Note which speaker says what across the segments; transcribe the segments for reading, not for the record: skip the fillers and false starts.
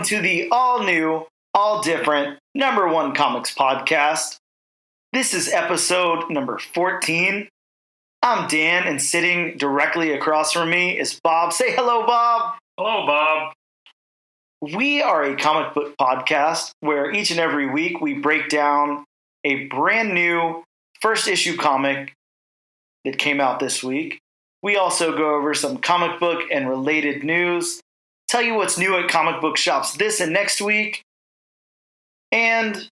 Speaker 1: to the all-new, all-different #1 comics podcast. This is episode number 14. I'm Dan, and sitting directly across from me is Bob. Say hello, Bob.
Speaker 2: Hello, Bob.
Speaker 1: We are a comic book podcast where each and every week we break down a brand new first issue comic that came out this week. We also go over some comic book and related news, tell you what's new at comic book shops this and next week. And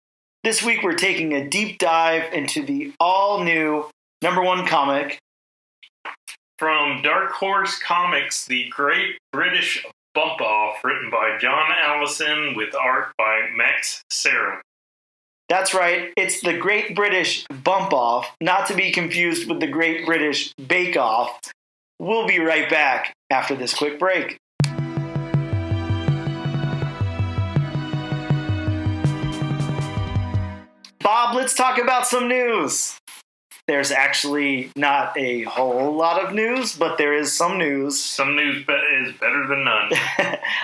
Speaker 1: this week we're taking a deep dive into the all-new #1 comic
Speaker 2: from Dark Horse Comics, The Great British Bump Off, written by John Allison with art by Max Serra.
Speaker 1: That's right, it's The Great British Bump Off, not to be confused with The Great British Bake Off. We'll be right back after this quick break. Bob, let's talk about some news. There's actually not a whole lot of news, but there is some news.
Speaker 2: Some news is better than none.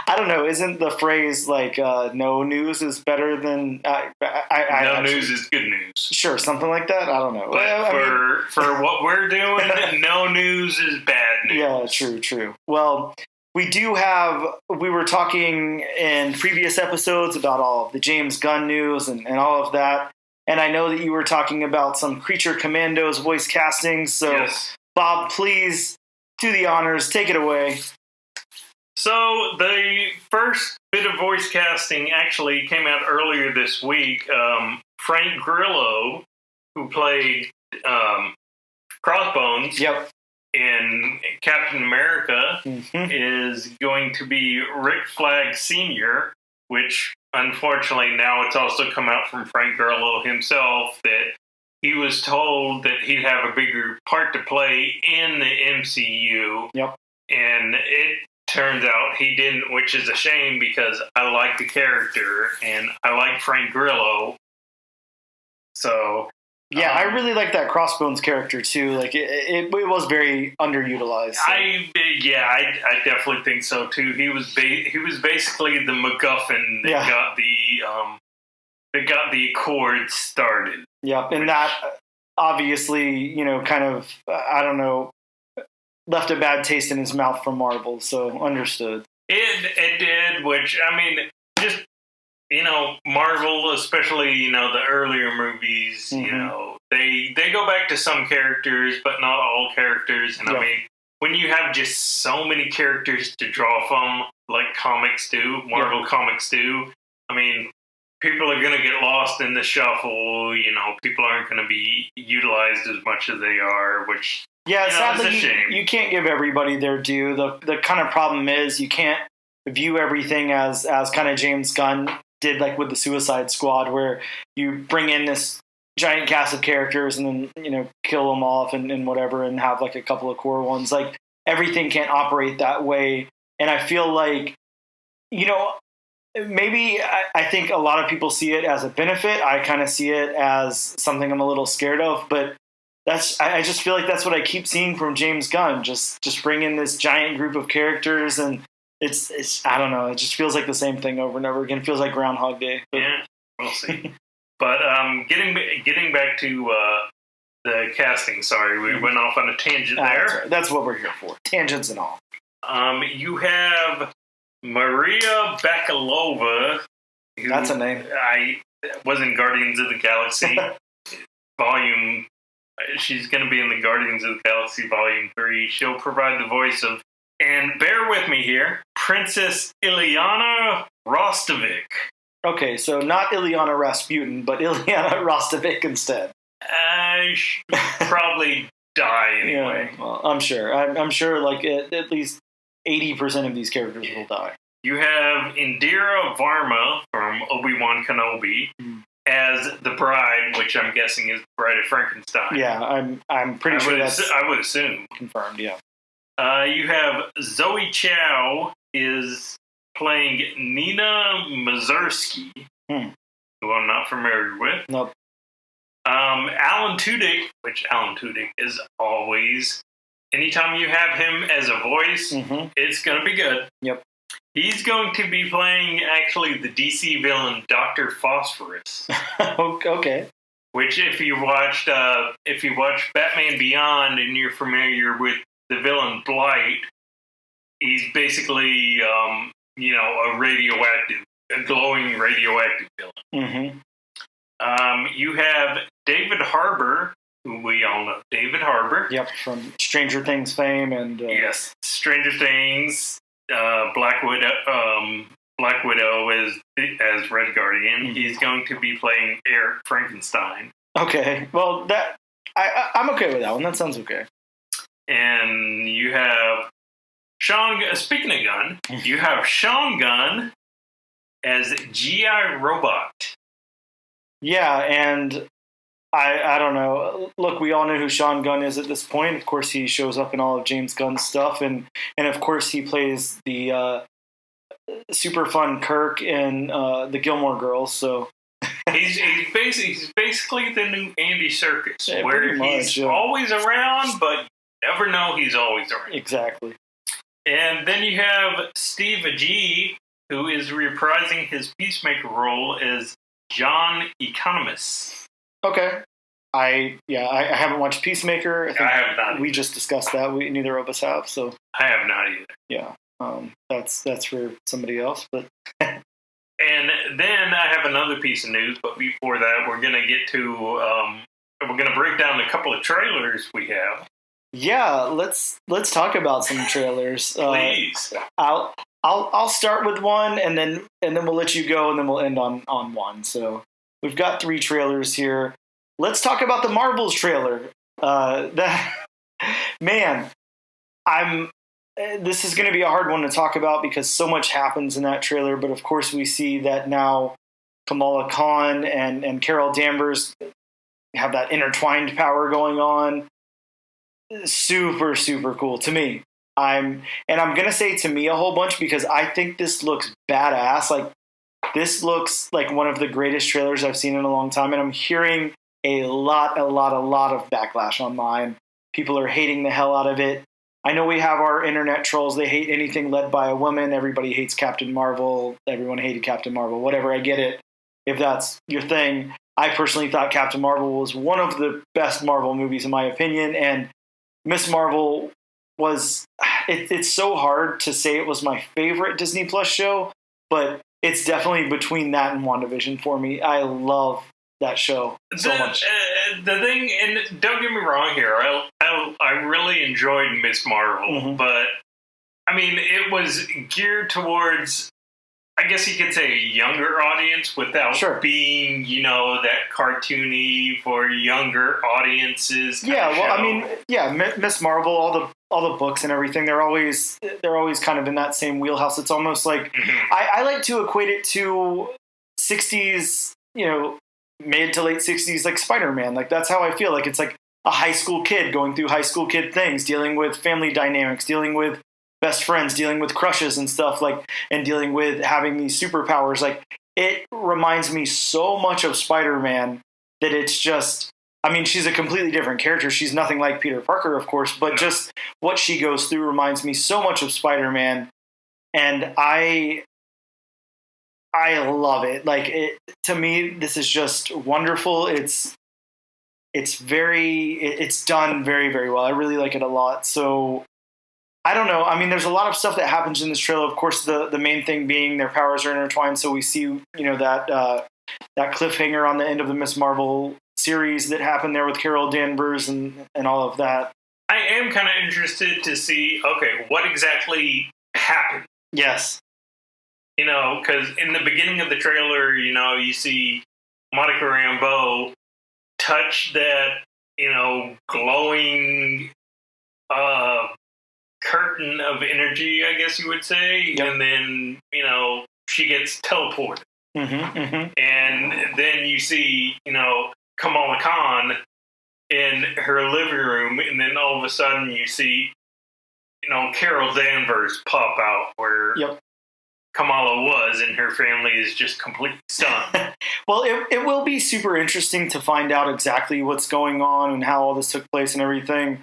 Speaker 1: I don't know. Isn't the phrase like no news is better than...
Speaker 2: no news is good news.
Speaker 1: Sure, something like that. I don't know.
Speaker 2: But for what we're doing, no news is bad news.
Speaker 1: Yeah, true. Well, we were talking in previous episodes about all of the James Gunn news and all of that. And I know that you were talking about some Creature Commandos voice casting. So, yes. Bob, please do the honors. Take it away.
Speaker 2: So, the first bit of voice casting actually came out earlier this week. Frank Grillo, who played Crossbones in Captain America, is going to be Rick Flag Sr., which... unfortunately, now it's also come out from Frank Grillo himself that he was told that he'd have a bigger part to play in the MCU.
Speaker 1: Yep.
Speaker 2: And it turns out he didn't, which is a shame because I like the character and I like Frank Grillo. So...
Speaker 1: yeah, I really like that Crossbones character too. Like it was very underutilized. So.
Speaker 2: I definitely think so too. He was basically the MacGuffin that got the Accord started.
Speaker 1: Yep, and that obviously, kind of I don't know, left a bad taste in his mouth from Marvel. So understood.
Speaker 2: It did, which I mean, just. Marvel, especially, the earlier movies, they go back to some characters, but not all characters. And I mean, when you have just so many characters to draw from, like comics do, Marvel comics do, I mean, people are going to get lost in the shuffle. People aren't going to be utilized as much as they are, which,
Speaker 1: sadly,
Speaker 2: is a shame.
Speaker 1: You can't give everybody their due. The kind of problem is you can't view everything as kind of James Gunn did, like with the Suicide Squad, where you bring in this giant cast of characters and then kill them off and whatever, and have like a couple of core ones. Like everything can't operate that way, and I feel like maybe I think a lot of people see it as a benefit. I kind of see it as something I'm a little scared of, but I just feel like that's what I keep seeing from James Gunn. Just bring in this giant group of characters and. It's I don't know. It just feels like the same thing over and over again. It feels like Groundhog Day.
Speaker 2: Yeah, we'll see. But getting back to the casting. Sorry, we went off on a tangent there.
Speaker 1: That's what we're here for. Tangents and all.
Speaker 2: You have Maria Bakalova.
Speaker 1: That's a name.
Speaker 2: I was in Guardians of the Galaxy Volume. She's going to be in the Guardians of the Galaxy Volume 3. She'll provide the voice of. And bear with me here, Princess Ilyana Rostovich.
Speaker 1: Okay, so not Ilyana Rasputin, but Ilyana Rostovich instead.
Speaker 2: She'll probably die anyway.
Speaker 1: Yeah, well, I'm sure. I'm sure like at least 80% of these characters will die.
Speaker 2: You have Indira Varma from Obi-Wan Kenobi as the bride, which I'm guessing is the Bride of Frankenstein.
Speaker 1: Yeah, I'm pretty sure
Speaker 2: I would assume.
Speaker 1: Confirmed, yeah.
Speaker 2: You have Zoe Chow is playing Nina Mazursky, who I'm not familiar with.
Speaker 1: Nope.
Speaker 2: Alan Tudyk, which Alan Tudyk is always. Anytime you have him as a voice, it's going to be good.
Speaker 1: Yep.
Speaker 2: He's going to be playing actually the DC villain Dr. Phosphorus.
Speaker 1: Okay.
Speaker 2: Which, if you watched Batman Beyond and you're familiar with the villain Blight, he's basically a glowing radioactive villain. You have David Harbour, who we all know, David Harbour.
Speaker 1: Yep, from Stranger Things fame and
Speaker 2: yes, Stranger Things, Black Widow as Red Guardian. He's going to be playing Eric Frankenstein.
Speaker 1: Okay, well I'm okay with that one. That sounds okay.
Speaker 2: And you have speaking of Gunn, you have Sean Gunn as G.I. Robot.
Speaker 1: Yeah, and I don't know. Look, we all know who Sean Gunn is at this point. Of course, he shows up in all of James Gunn's stuff, and of course, he plays the super fun Kirk in the Gilmore Girls. So
Speaker 2: he's basically the new Andy Serkis,
Speaker 1: yeah,
Speaker 2: where he's always around, but you never know he's always around.
Speaker 1: Exactly.
Speaker 2: And then you have Steve Agee, who is reprising his Peacemaker role as John Economist.
Speaker 1: Okay. I haven't watched Peacemaker. I
Speaker 2: have not.
Speaker 1: We just discussed that. Neither of us have. So
Speaker 2: I have not either.
Speaker 1: Yeah. That's for somebody else. But
Speaker 2: and then I have another piece of news. But before that, we're gonna get to we're gonna break down a couple of trailers we have.
Speaker 1: Yeah, let's talk about some trailers.
Speaker 2: Please.
Speaker 1: I'll start with one, and then we'll let you go, and then we'll end on one. So we've got 3 trailers here. Let's talk about the Marvels trailer. This is going to be a hard one to talk about because so much happens in that trailer. But of course, we see that now Kamala Khan and Carol Danvers have that intertwined power going on. Super, super cool to me. I'm going to say to me a whole bunch because I think this looks badass. Like, this looks like one of the greatest trailers I've seen in a long time. And I'm hearing a lot of backlash online. People are hating the hell out of it. I know we have our internet trolls. They hate anything led by a woman. Everybody hates Captain Marvel. Everyone hated Captain Marvel. Whatever, I get it. If that's your thing. I personally thought Captain Marvel was one of the best Marvel movies in my opinion. And Miss Marvel was, it's so hard to say it was my favorite Disney Plus show, but it's definitely between that and WandaVision for me. I love that show so much.
Speaker 2: The thing, and don't get me wrong here, I really enjoyed Miss Marvel, but I mean, it was geared towards, I guess you could say, a younger audience without being, that cartoony for younger audiences.
Speaker 1: Yeah, well, I mean, Miss Marvel, all the books and everything, they're always kind of in that same wheelhouse. It's almost like I like to equate it to 60s, mid to late 60s, like Spider-Man. Like, that's how I feel. Like, it's like a high school kid going through high school kid things, dealing with family dynamics, dealing with best friends, dealing with crushes and stuff, like, and dealing with having these superpowers. Like, it reminds me so much of Spider-Man that it's just, I mean, she's a completely different character. She's nothing like Peter Parker, of course, but just what she goes through reminds me so much of Spider-Man. And I love it. Like, to me, this is just wonderful. It's done very, very well. I really like it a lot. So I don't know. I mean, there's a lot of stuff that happens in this trailer. Of course, the main thing being their powers are intertwined. So we see, that cliffhanger on the end of the Miss Marvel series that happened there with Carol Danvers and all of that.
Speaker 2: I am kind of interested to see, okay, what exactly happened.
Speaker 1: Yes.
Speaker 2: Because in the beginning of the trailer, you see Monica Rambeau touch that, glowing curtain of energy, I guess you would say. Yep. And then, she gets teleported. And then you see, Kamala Khan in her living room. And then all of a sudden you see, Carol Danvers pop out where Kamala was, and her family is just completely stunned.
Speaker 1: Well, it will be super interesting to find out exactly what's going on and how all this took place and everything.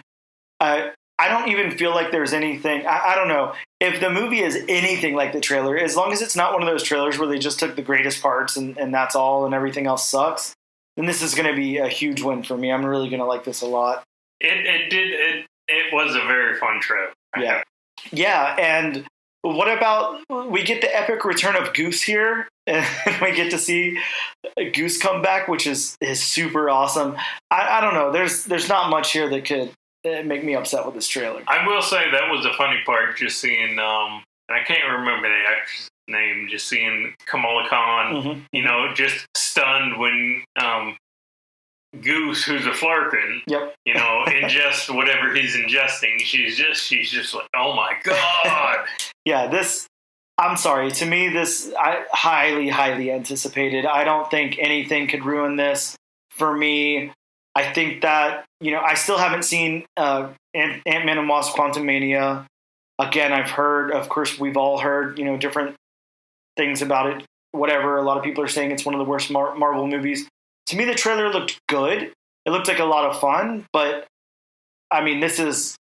Speaker 1: I don't even feel like there's anything. I don't know. If the movie is anything like the trailer, as long as it's not one of those trailers where they just took the greatest parts and that's all and everything else sucks, then this is going to be a huge win for me. I'm really going to like this a lot.
Speaker 2: It was a very fun trip.
Speaker 1: Yeah. Yeah, and what about we get the epic return of Goose here, and we get to see Goose come back, which is super awesome. I don't know. There's not much here that could make me upset with this trailer.
Speaker 2: I will say that was a funny part, just seeing, and I can't remember the actress' name, just seeing Kamala Khan, just stunned when Goose, who's a Flarkin, ingest whatever he's ingesting. She's just like, oh my god.
Speaker 1: Yeah, I'm sorry. To me, I highly, highly anticipated. I don't think anything could ruin this for me. I think that, I still haven't seen Ant-Man and Wasp: Quantumania. Again, I've heard, of course, we've all heard, different things about it. Whatever. A lot of people are saying it's one of the worst Marvel movies. To me, the trailer looked good. It looked like a lot of fun, but I mean, this is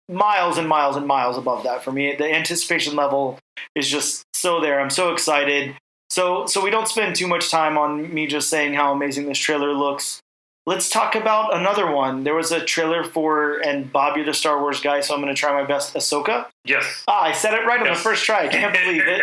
Speaker 1: miles and miles and miles above that for me. The anticipation level is just so there. I'm so excited. So we don't spend too much time on me just saying how amazing this trailer looks. Let's talk about another one. There was a trailer for, and Bob, you're the Star Wars guy, so I'm going to try my best, Ahsoka.
Speaker 2: Yes.
Speaker 1: I said it right on the first try. I can't believe it.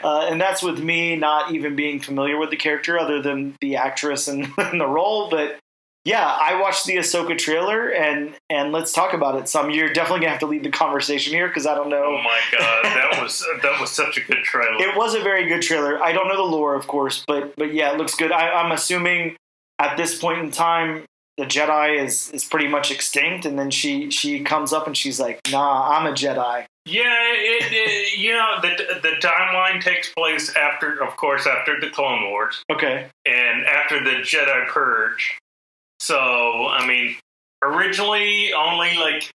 Speaker 1: And that's with me not even being familiar with the character other than the actress and the role. But yeah, I watched the Ahsoka trailer, and let's talk about it some. You're definitely going to have to lead the conversation here because I don't know.
Speaker 2: Oh my God, that was such a good trailer.
Speaker 1: It was a very good trailer. I don't know the lore, of course, but yeah, it looks good. I'm assuming at this point in time, the Jedi is pretty much extinct, and then she comes up and she's like, "Nah, I'm a Jedi."
Speaker 2: Yeah, the timeline takes place after the Clone Wars.
Speaker 1: Okay.
Speaker 2: And after the Jedi Purge. So, I mean, originally only like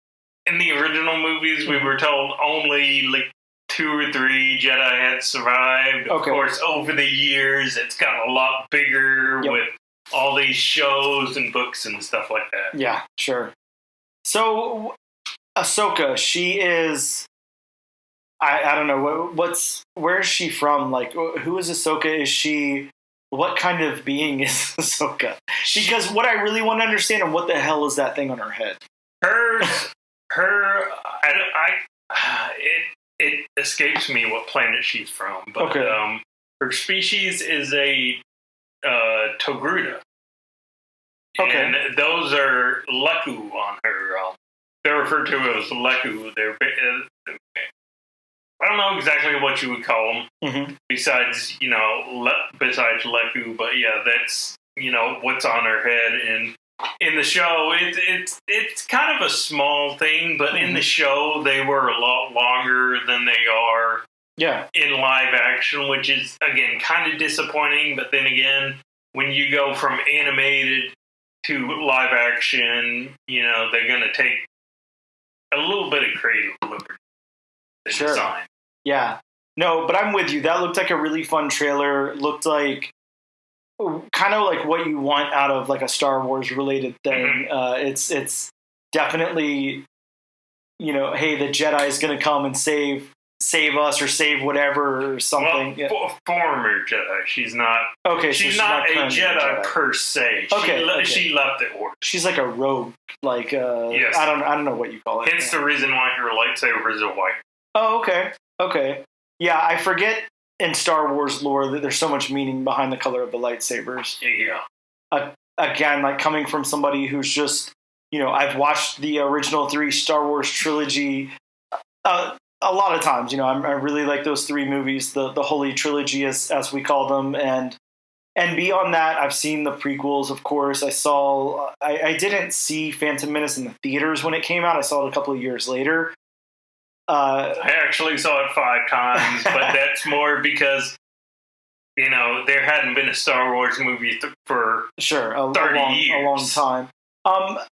Speaker 2: in the original movies we were told only like 2 or 3 Jedi had survived.
Speaker 1: Okay.
Speaker 2: Of course, over the years it's gotten a lot bigger with all these shows and books and stuff like that.
Speaker 1: Yeah, sure. So Ahsoka, she is, I don't know, where is she from? Like, who is Ahsoka? Is she, what kind of being is Ahsoka? Because what I really want to understand is what the hell is that thing on her head?
Speaker 2: It escapes me what planet she's from, but her species is a Togruta.
Speaker 1: Okay.
Speaker 2: And those are Leku on her. They're referred to as Leku. I don't know exactly what you would call them besides Leku, but yeah, that's, what's on her head. And in the show, it's kind of a small thing, but in the show, they were a lot longer than they are in live action, which is, again, kind of disappointing. But then again, when you go from animated to live action, they're going to take a little bit of creative liberty in design.
Speaker 1: Yeah. No, but I'm with you. That looked like a really fun trailer. Looked like kind of like what you want out of like a Star Wars related thing. It's definitely, hey, the Jedi is going to come and save us or save whatever or something.
Speaker 2: Well, former Jedi. She's not.
Speaker 1: Okay,
Speaker 2: she's not a Jedi per se. She left the Order.
Speaker 1: She's like a rogue. Like yes. I don't know what you call it.
Speaker 2: Hence the reason why her lightsabers are white.
Speaker 1: Oh, okay. Yeah, I forget in Star Wars lore that there's so much meaning behind the color of the lightsabers.
Speaker 2: Yeah.
Speaker 1: Again, like coming from somebody who's just, I've watched the original 3 Star Wars trilogy a lot of times. I really like those 3 movies, the Holy Trilogy as we call them, and beyond that, I've seen the prequels. Of course, I didn't see Phantom Menace in the theaters when it came out. I saw it a couple of years later.
Speaker 2: I actually saw it 5 times, but that's more because there hadn't been a Star Wars movie for 30 years.
Speaker 1: A long time.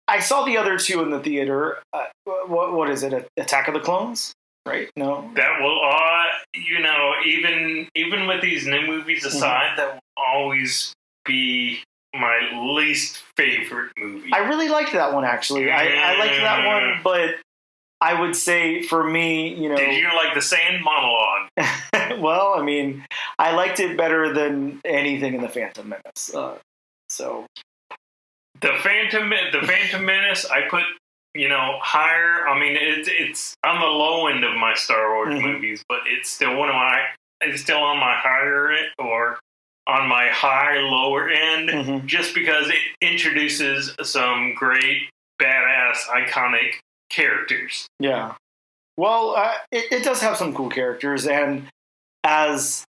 Speaker 1: I saw the other 2 in the theater. What is it? Attack of the Clones? Right? No.
Speaker 2: That will, even with these new movies aside, that will always be my least favorite movie.
Speaker 1: I really liked that one, actually. I liked that one, but I would say for me,
Speaker 2: Did you like the sand monologue?
Speaker 1: well, I mean, I liked it better than anything in the Phantom Menace. So
Speaker 2: the Phantom Menace, I put higher. I mean, it's on the low end of my Star Wars movies, but it's still it's still on my higher end or on my high lower end, just because it introduces some great, badass, iconic characters.
Speaker 1: Yeah. Well, it does have some cool characters, and as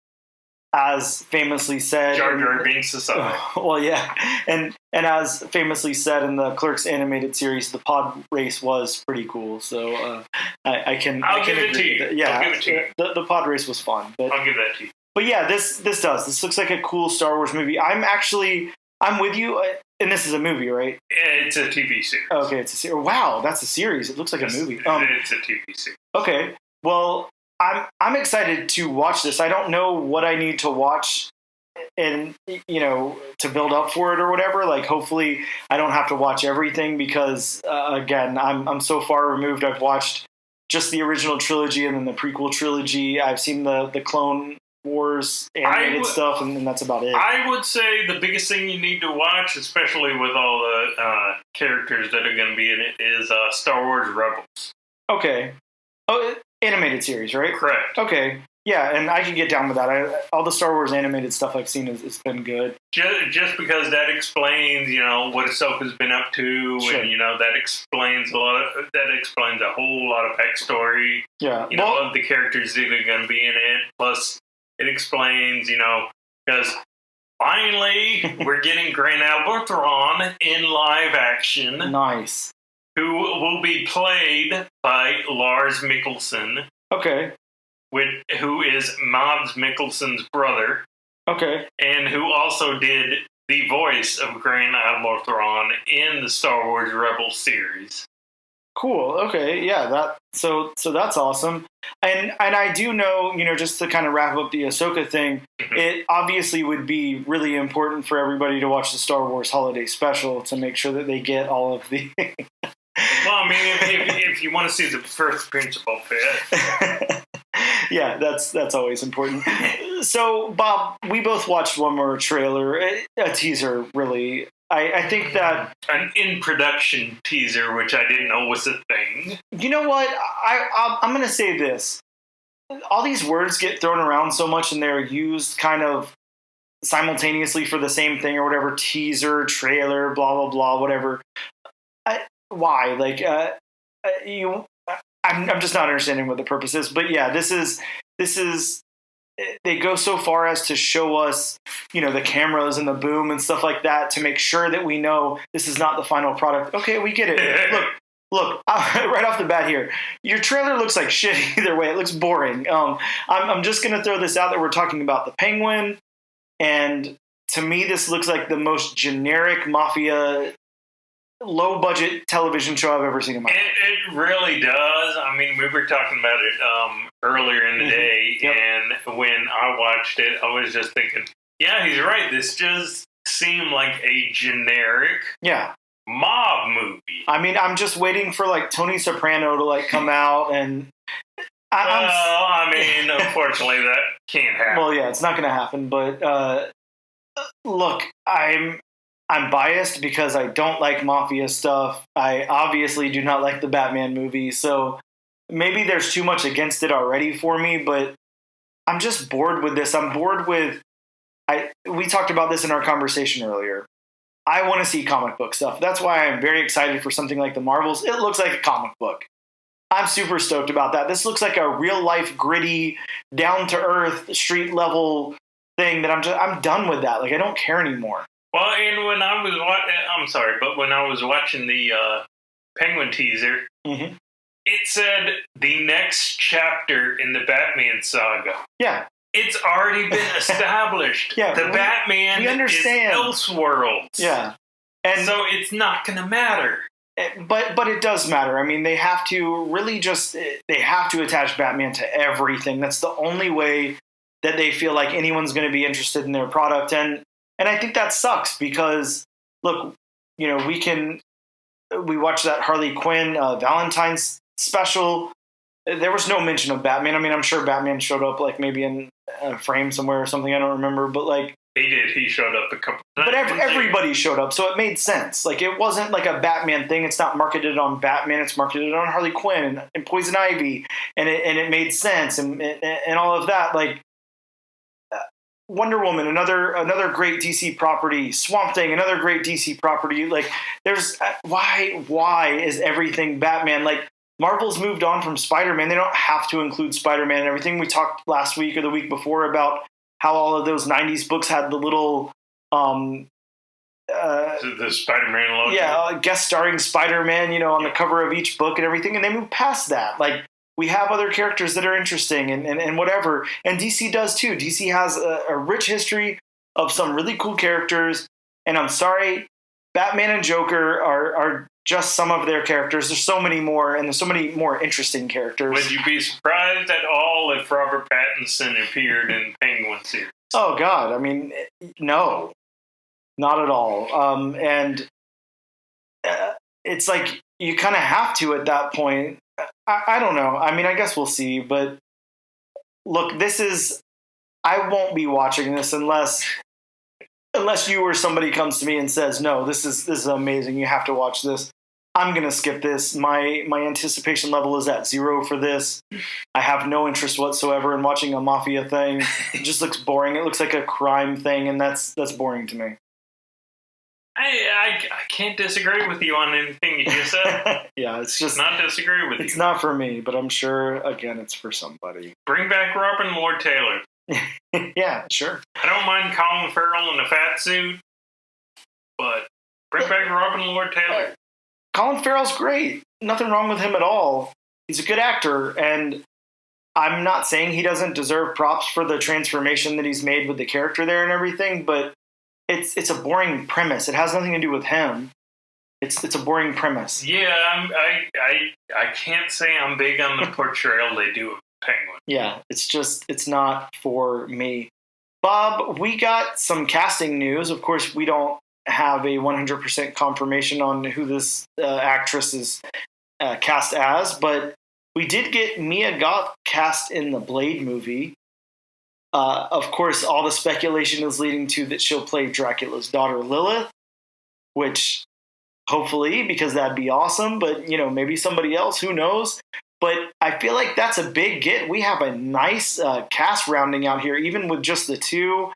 Speaker 1: famously said,
Speaker 2: Jar Jar Binks aside.
Speaker 1: Well, yeah, and as famously said in the Clerks animated series, the pod race was pretty cool. So I can
Speaker 2: give it to you.
Speaker 1: Yeah,
Speaker 2: I'll give it to you.
Speaker 1: The pod race was fun. But
Speaker 2: I'll give that to you.
Speaker 1: But yeah, this looks like a cool Star Wars movie. I'm with you, and this is a movie, right?
Speaker 2: It's a TV series.
Speaker 1: Okay, it's a series. Wow, that's a series. It looks like a movie.
Speaker 2: It's a TV series.
Speaker 1: Okay, well, I'm excited to watch this. I don't know what I need to watch, and to build up for it or whatever. Like, hopefully, I don't have to watch everything because, again, I'm so far removed. I've watched just the original trilogy and then the prequel trilogy. I've seen the Clone Wars animated stuff, and that's about it.
Speaker 2: I would say the biggest thing you need to watch, especially with all the characters that are going to be in it, is Star Wars Rebels.
Speaker 1: Okay. Oh, animated series, right?
Speaker 2: Correct.
Speaker 1: Okay. Yeah, and I can get down with that. All the Star Wars animated stuff I've seen has been good.
Speaker 2: Just because that explains, what Ahsoka's been up to, sure. And that explains a whole lot of backstory.
Speaker 1: Yeah.
Speaker 2: Of the characters that are going to be in it. Plus, it explains, because finally we're getting Grand Albert Thrawn in live action.
Speaker 1: Nice.
Speaker 2: Who will be played by Lars Mikkelsen.
Speaker 1: Okay.
Speaker 2: Who is Mads Mikkelsen's brother.
Speaker 1: Okay.
Speaker 2: And who also did the voice of Grand Admiral Thrawn in the Star Wars Rebels series.
Speaker 1: Cool. Okay. Yeah. So that's awesome. And I do know, just to kind of wrap up the Ahsoka thing, it obviously would be really important for everybody to watch the Star Wars Holiday Special to make sure that they get all of the.
Speaker 2: Well, I mean, if you want to see the first appearance of Boba Fett.
Speaker 1: Yeah, that's always important. So, Bob, we both watched one more trailer, a teaser, really. I think that
Speaker 2: an in-production teaser, which I didn't know was a thing.
Speaker 1: You know what? I'm going to say this. All these words get thrown around so much, and they're used kind of simultaneously for the same thing or whatever. Teaser, trailer, blah, blah, blah, whatever. Why? Like, I'm just not understanding what the purpose is. But yeah, this is. They go so far as to show us, the cameras and the boom and stuff like that to make sure that we know this is not the final product. Okay, we get it. Look, right off the bat here, your trailer looks like shit either way. It looks boring. I'm just going to throw this out that we're talking about the Penguin. And to me, this looks like the most generic mafia, low-budget television show I've ever seen in my life.
Speaker 2: It really does. I mean, we were talking about it earlier in the day, yep. And when I watched it, I was just thinking, yeah, he's right. This just seemed like a generic mob movie.
Speaker 1: I mean, I'm just waiting for, Tony Soprano to, come out and...
Speaker 2: Unfortunately, that can't happen.
Speaker 1: Well, yeah, it's not going to happen, but look, I'm biased because I don't like mafia stuff. I obviously do not like the Batman movie, so maybe there's too much against it already for me, but I'm just bored with this. I'm bored with... We talked about this in our conversation earlier. I want to see comic book stuff. That's why I'm very excited for something like the Marvels. It looks like a comic book. I'm super stoked about that. This looks like a real-life, gritty, down-to-earth, street-level thing that I'm done with that. I don't care anymore.
Speaker 2: Well, and when I was watching the Penguin teaser, it said the next chapter in the Batman saga.
Speaker 1: Yeah.
Speaker 2: It's already been established. Batman is Elseworlds.
Speaker 1: Yeah.
Speaker 2: And so it's not going to matter.
Speaker 1: But it does matter. I mean, they have to attach Batman to everything. That's the only way that they feel like anyone's going to be interested in their product. And I think that sucks because, look, we watched that Harley Quinn Valentine's special. There was no mention of Batman. I mean, I'm sure Batman showed up like maybe in a frame somewhere or something. I don't remember, but like
Speaker 2: he did. He showed up a couple times.
Speaker 1: But everybody showed up, so it made sense. Like, it wasn't like a Batman thing. It's not marketed on Batman. It's marketed on Harley Quinn and Poison Ivy, and it made sense and all of that. Like, Wonder Woman, another great DC property. Swamp Thing, another great DC property. Like, there's why is everything Batman? Like, Marvel's moved on from Spider-Man. They don't have to include Spider-Man and everything. We talked last week or the week before about how all of those 90s books had the little
Speaker 2: the Spider-Man logo.
Speaker 1: Yeah, guest starring Spider-Man, on the cover of each book and everything, and they move past that. Like, we have other characters that are interesting and whatever, and DC does too. DC has a rich history of some really cool characters, and I'm sorry, Batman and Joker are just some of their characters. There's so many more, and there's so many more interesting characters.
Speaker 2: Would you be surprised at all if Robert Pattinson appeared in Penguin series?
Speaker 1: Oh, God. I mean, no. Not at all. And it's like you kind of have to at that point. I don't know. I mean, I guess we'll see. But look, I won't be watching this unless you or somebody comes to me and says, no, this is amazing. You have to watch this. I'm going to skip this. My anticipation level is at 0 for this. I have no interest whatsoever in watching a mafia thing. It just looks boring. It looks like a crime thing, and that's boring to me.
Speaker 2: I can't disagree with you on anything you just said.
Speaker 1: Yeah, it's just
Speaker 2: not disagree with you.
Speaker 1: It's not for me, but I'm sure, again, it's for somebody.
Speaker 2: Bring back Robin Lord Taylor.
Speaker 1: Yeah, sure.
Speaker 2: I don't mind Colin Farrell in a fat suit, but bring back Robin Lord Taylor.
Speaker 1: Colin Farrell's great. Nothing wrong with him at all. He's a good actor, and I'm not saying he doesn't deserve props for the transformation that he's made with the character there and everything, but it's a boring premise. It has nothing to do with him. It's a boring premise.
Speaker 2: Yeah, I can't say I'm big on the portrayal they do of Penguin.
Speaker 1: Yeah, it's not for me. Bob, we got some casting news. Of course, we don't have a 100% confirmation on who this actress is cast as, but we did get Mia Goth cast in the Blade movie. Of course, all the speculation is leading to that she'll play Dracula's daughter Lilith, which hopefully, because that'd be awesome, but maybe somebody else, who knows? But I feel like that's a big get. We have a nice cast rounding out here, even with just the two.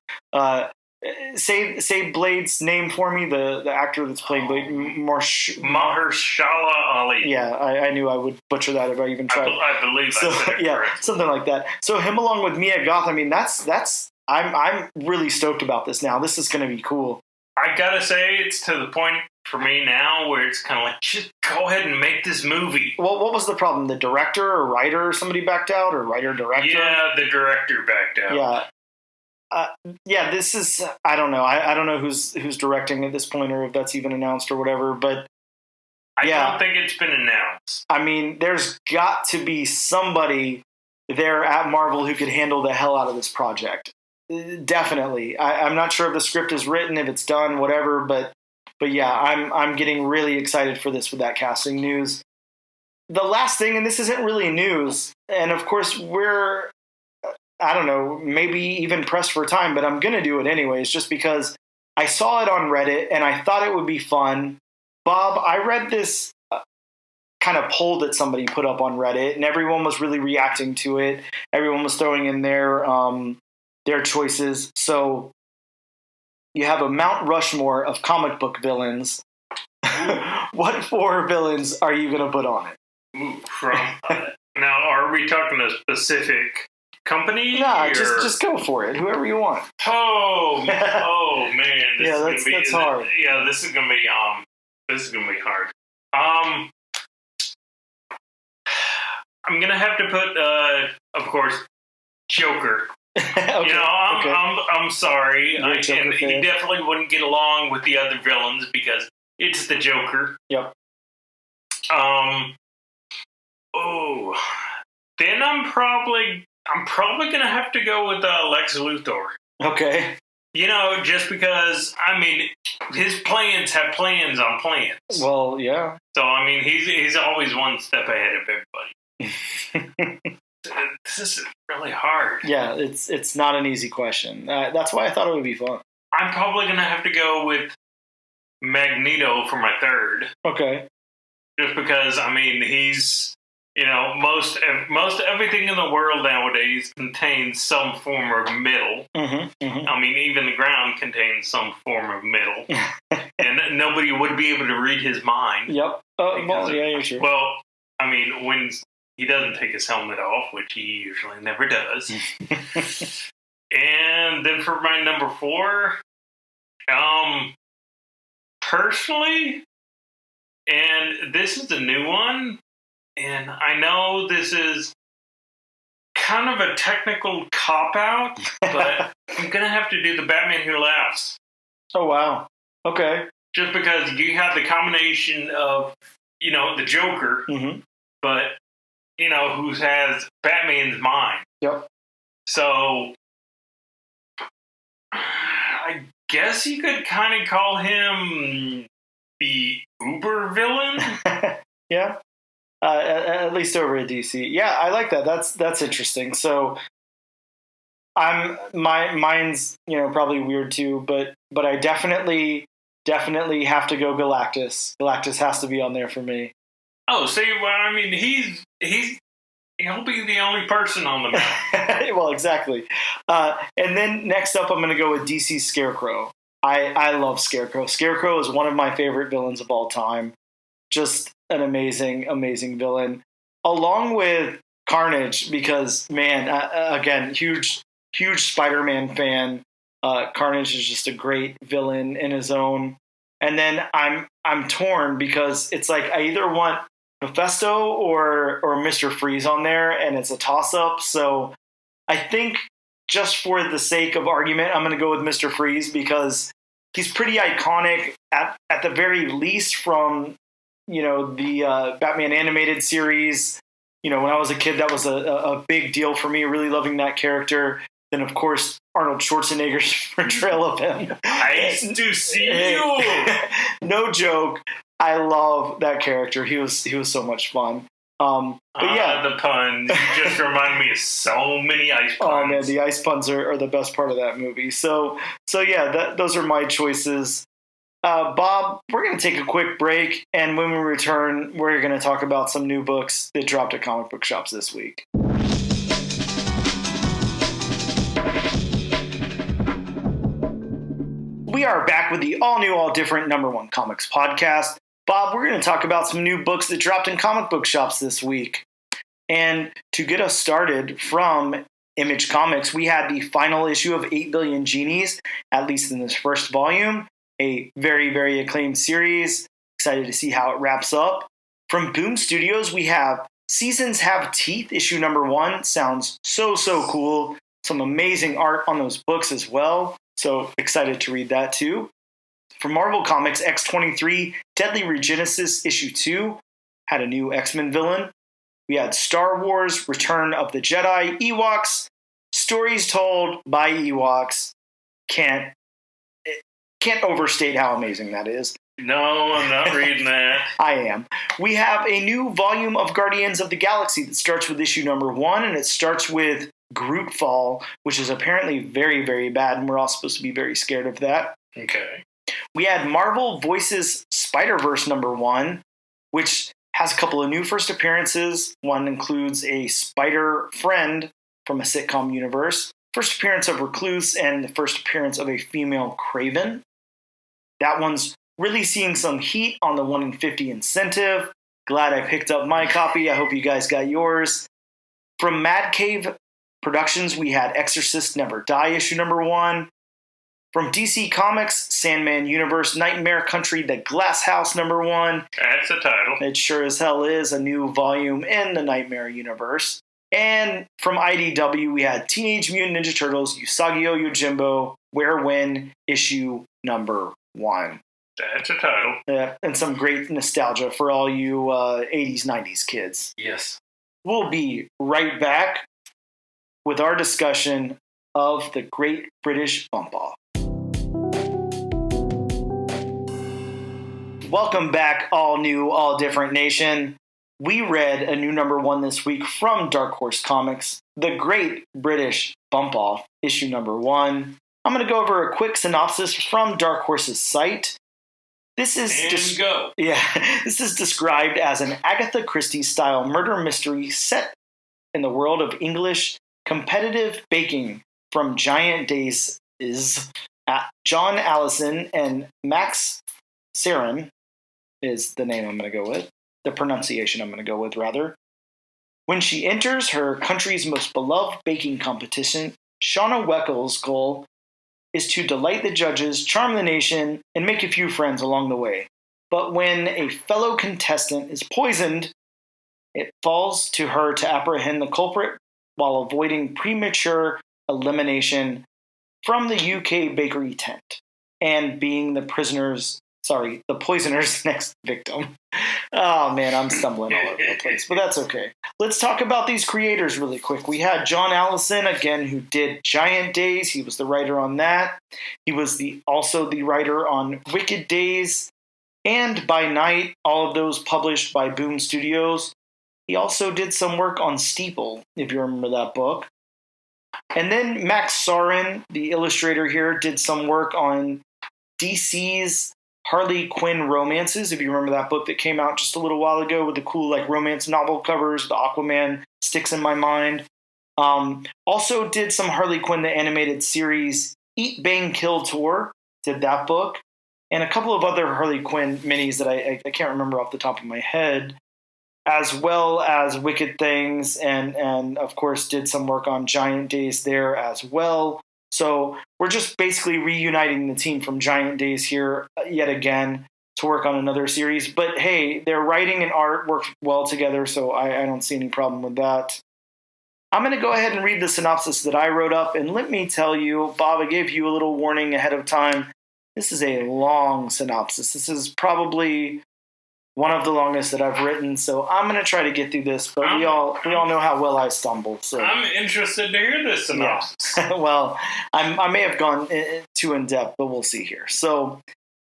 Speaker 1: Say Blade's name for me, the actor that's playing Blade.
Speaker 2: Mahershala Ali.
Speaker 1: Yeah, I knew I would butcher that if I even tried.
Speaker 2: I believe
Speaker 1: so. Yeah, correct. Something like that. So him along with Mia Goth. I mean, that's. I'm really stoked about this now. This is going to be cool.
Speaker 2: I gotta say, it's to the point for me now where it's kind of like, just go ahead and make this movie.
Speaker 1: Well, what was the problem? The director or writer or somebody backed out, or writer-director?
Speaker 2: Yeah, the director backed out.
Speaker 1: Yeah. Yeah, this is, I don't know. I don't know who's directing at this point, or if that's even announced or whatever, but
Speaker 2: I don't think it's been announced.
Speaker 1: I mean, there's got to be somebody there at Marvel who could handle the hell out of this project. Definitely. I'm not sure if the script is written, if it's done, whatever, but yeah, I'm getting really excited for this with that casting news. The last thing, and this isn't really news, and of course we're, I don't know, maybe even pressed for time, but I'm going to do it anyways, just because I saw it on Reddit and I thought it would be fun. Bob, I read this kind of poll that somebody put up on Reddit, and everyone was really reacting to it. Everyone was throwing in their choices. So you have a Mount Rushmore of comic book villains. What 4 villains are you going to put on it?
Speaker 2: Now, are we talking a specific company?
Speaker 1: No, just go for it. Whoever you want.
Speaker 2: Oh man,
Speaker 1: yeah, that's hard.
Speaker 2: Yeah, this is gonna be hard. I'm gonna have to put, of course, Joker.
Speaker 1: Okay.
Speaker 2: I'm sorry.
Speaker 1: He
Speaker 2: definitely wouldn't get along with the other villains because it's the Joker.
Speaker 1: Yep.
Speaker 2: Then I'm probably gonna have to go with Lex Luthor.
Speaker 1: Okay.
Speaker 2: Just because, his plans have plans on plans.
Speaker 1: Well, yeah.
Speaker 2: So, he's always one step ahead of everybody. This is really hard.
Speaker 1: Yeah, it's not an easy question. That's why I thought it would be fun.
Speaker 2: I'm probably going to have to go with Magneto for my third.
Speaker 1: Okay.
Speaker 2: Just because, he's, most everything in the world nowadays contains some form of metal.
Speaker 1: Mm-hmm, mm-hmm.
Speaker 2: Even the ground contains some form of metal. And nobody would be able to read his mind.
Speaker 1: Yep. Well, yeah, you're true.
Speaker 2: Well, when he doesn't take his helmet off, which he usually never does. And then for my number 4, personally, and this is a new one, and I know this is kind of a technical cop-out, but I'm going to have to do the Batman Who Laughs.
Speaker 1: Oh, wow. Okay.
Speaker 2: Just because you have the combination of, the Joker,
Speaker 1: mm-hmm.
Speaker 2: but, who has Batman's mind.
Speaker 1: Yep.
Speaker 2: So, I guess you could kind of call him the uber villain.
Speaker 1: Yeah. At least over at DC. Yeah, I like that. That's interesting. So mine's, probably weird too, but I definitely have to go Galactus. Galactus has to be on there for me.
Speaker 2: Oh, see, well, he'll be the only person on the map.
Speaker 1: Well, exactly. And then next up, I'm going to go with DC's Scarecrow. I love Scarecrow. Scarecrow is one of my favorite villains of all time. Just an amazing, amazing villain. Along with Carnage, because, man, again, huge Spider-Man fan. Carnage is just a great villain in his own. And then I'm torn because it's like I either want Mephisto or Mr. Freeze on there, and it's a toss-up. So I think just for the sake of argument, I'm going to go with Mr. Freeze because he's pretty iconic at the very least from, the Batman animated series. When I was a kid, that was a big deal for me, really loving that character. Then, of course, Arnold Schwarzenegger's portrayal of him.
Speaker 2: Nice to see you.
Speaker 1: No joke. I love that character. He was so much fun. But yeah,
Speaker 2: the puns. You just remind me of so many ice puns.
Speaker 1: Oh man, the ice puns are the best part of that movie. So yeah, those are my choices. Bob, we're going to take a quick break, and when we return, we're going to talk about some new books that dropped at comic book shops this week. We are back with the all-new, all-different #1 Comics podcast. Bob, we're going to talk about some new books that dropped in comic book shops this week. And to get us started from Image Comics, we had the final issue of 8 Billion Genies, at least in this first volume. A very, very acclaimed series. Excited to see how it wraps up. From Boom Studios, we have Seasons Have Teeth, issue #1. Sounds so cool. Some amazing art on those books as well. So excited to read that too. From Marvel Comics, X-23, Deadly Regenesis, issue 2. Had a new X-Men villain. We had Star Wars, Return of the Jedi, Ewoks, stories told by Ewoks. Can't overstate how amazing that is.
Speaker 2: No, I'm not reading that.
Speaker 1: I am. We have a new volume of Guardians of the Galaxy that starts with issue #1, and it starts with Groot Fall, which is apparently very, very bad, and we're all supposed to be very scared of that.
Speaker 2: Okay.
Speaker 1: We had Marvel Voices Spider-Verse #1, which has a couple of new first appearances. One includes a spider friend from a sitcom universe, first appearance of Recluse, and the first appearance of a female Kraven. That one's really seeing some heat on the 1 in 50 incentive. Glad I picked up my copy. I hope you guys got yours. From Mad Cave Productions, we had Exorcist Never Die, issue #1. From DC Comics, Sandman Universe, Nightmare Country, The Glass House #1.
Speaker 2: That's the title.
Speaker 1: It sure as hell is a new volume in the Nightmare Universe. And from IDW, we had Teenage Mutant Ninja Turtles, Usagi Yojimbo, Where When, issue #1.
Speaker 2: That's a title.
Speaker 1: Yeah, and some great nostalgia for all you 80s, 90s kids.
Speaker 2: Yes.
Speaker 1: We'll be right back with our discussion of the Great British Bump Off. Welcome back, all new, all different nation. We read a new #1 this week from Dark Horse Comics, The Great British Bump Off, issue #1. I'm going to go over a quick synopsis from Dark Horse's site. This is this is described as an Agatha Christie-style murder mystery set in the world of English competitive baking from Giant Days. John Allison and Max Sarin is the name I'm going to go with. The pronunciation I'm going to go with, rather. When she enters her country's most beloved baking competition, Shauna Weckle's goal is to delight the judges, charm the nation, and make a few friends along the way. But when a fellow contestant is poisoned, it falls to her to apprehend the culprit while avoiding premature elimination from the UK bakery tent and being the poisoner's next victim. Oh man, I'm stumbling all over the place, but that's okay. Let's talk about these creators really quick. We had John Allison, again, who did Giant Days. He was the writer on that. He was also the writer on Wicked Days and By Night, all of those published by Boom Studios. He also did some work on Steeple, if you remember that book. And then Max Sarin, the illustrator here, did some work on DC's Harley Quinn romances, if you remember that book that came out just a little while ago with the cool romance novel covers. The Aquaman sticks in my mind. Also did some Harley Quinn, the animated series Eat, Bang, Kill Tour, did that book. And a couple of other Harley Quinn minis that I can't remember off the top of my head, as well as Wicked Things, and of course did some work on Giant Days there as well. So we're just basically reuniting the team from Giant Days here yet again to work on another series. But hey, their writing and art work well together, so I don't see any problem with that. I'm going to go ahead and read the synopsis that I wrote up, and let me tell you, Bob, I gave you a little warning ahead of time. This is a long synopsis. This is probably one of the longest that I've written, so I'm going to try to get through this, but we all know how well I stumble. So
Speaker 2: I'm interested to hear this synopsis.
Speaker 1: Yeah. Well, I may have gone too in-depth, but we'll see here. So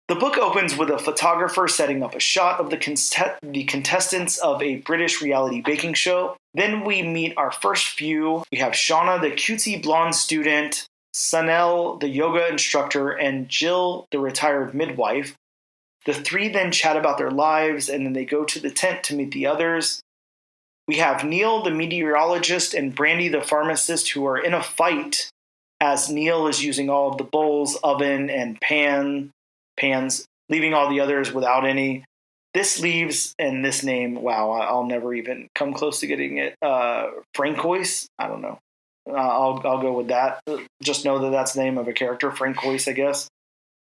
Speaker 1: the book opens with a photographer setting up a shot of the contestants of a British reality baking show. Then we meet our first few. We have Shauna, the cutesy blonde student, Sanel, the yoga instructor, and Jill, the retired midwife. The three then chat about their lives, and then they go to the tent to meet the others. We have Neil, the meteorologist, and Brandy, the pharmacist, who are in a fight as Neil is using all of the bowls, oven, and pans, leaving all the others without any. This leaves, and this name, wow, I'll never even come close to getting it, Francois? I don't know. I'll go with that. Just know that that's the name of a character, Francois, I guess.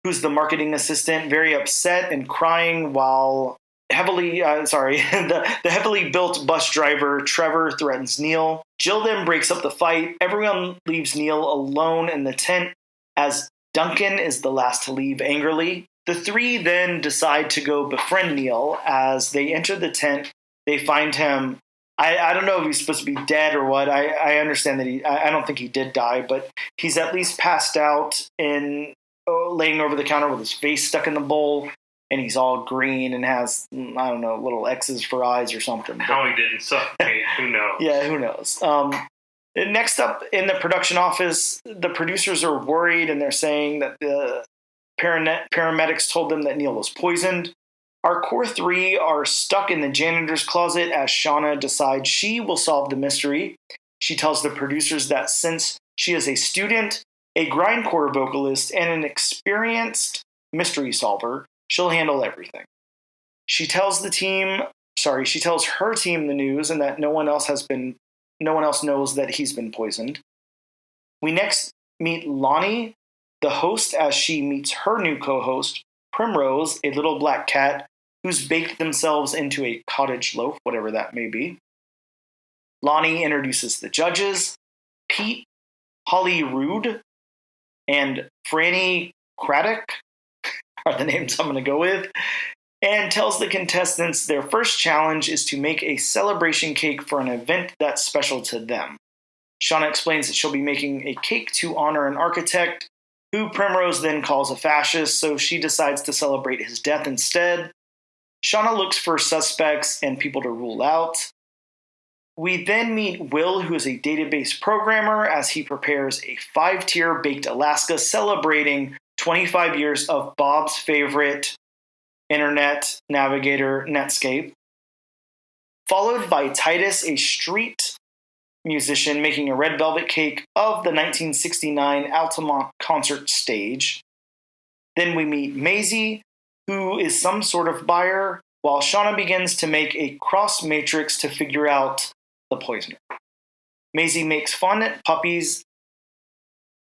Speaker 1: Who's the marketing assistant, very upset and crying while the heavily built bus driver Trevor threatens Neil. Jill then breaks up the fight. Everyone leaves Neil alone in the tent as Duncan is the last to leave angrily. The three then decide to go befriend Neil. As they enter the tent, they find him. I don't know if he's supposed to be dead or what. I understand that I don't think he did die, but he's at least passed out in laying over the counter with his face stuck in the bowl, and he's all green and has, I don't know, little X's for eyes or something.
Speaker 2: How he didn't suffocate, who knows?
Speaker 1: Yeah, who knows? Next up in the production office, the producers are worried, and they're saying that the paramedics told them that Neil was poisoned. Our core three are stuck in the janitor's closet as Shauna decides she will solve the mystery. She tells the producers that since she is a student, a grindcore vocalist, and an experienced mystery solver, she'll handle everything. She tells her team the news and that no one else knows that he's been poisoned. We next meet Lonnie, the host, as she meets her new co-host, Primrose, a little black cat who's baked themselves into a cottage loaf, whatever that may be. Lonnie introduces the judges, Pete, Holly Rude, and Franny Craddock are the names I'm going to go with, and tells the contestants their first challenge is to make a celebration cake for an event that's special to them. Shauna explains that she'll be making a cake to honor an architect who Primrose then calls a fascist, so she decides to celebrate his death instead. Shauna looks for suspects and people to rule out. We then meet Will, who is a database programmer, as he prepares a 5-tier baked Alaska celebrating 25 years of Bob's favorite internet navigator, Netscape. Followed by Titus, a street musician, making a red velvet cake of the 1969 Altamont concert stage. Then we meet Maisie, who is some sort of buyer, while Shauna begins to make a cross matrix to figure out the poisoner. Maisie makes fun at puppies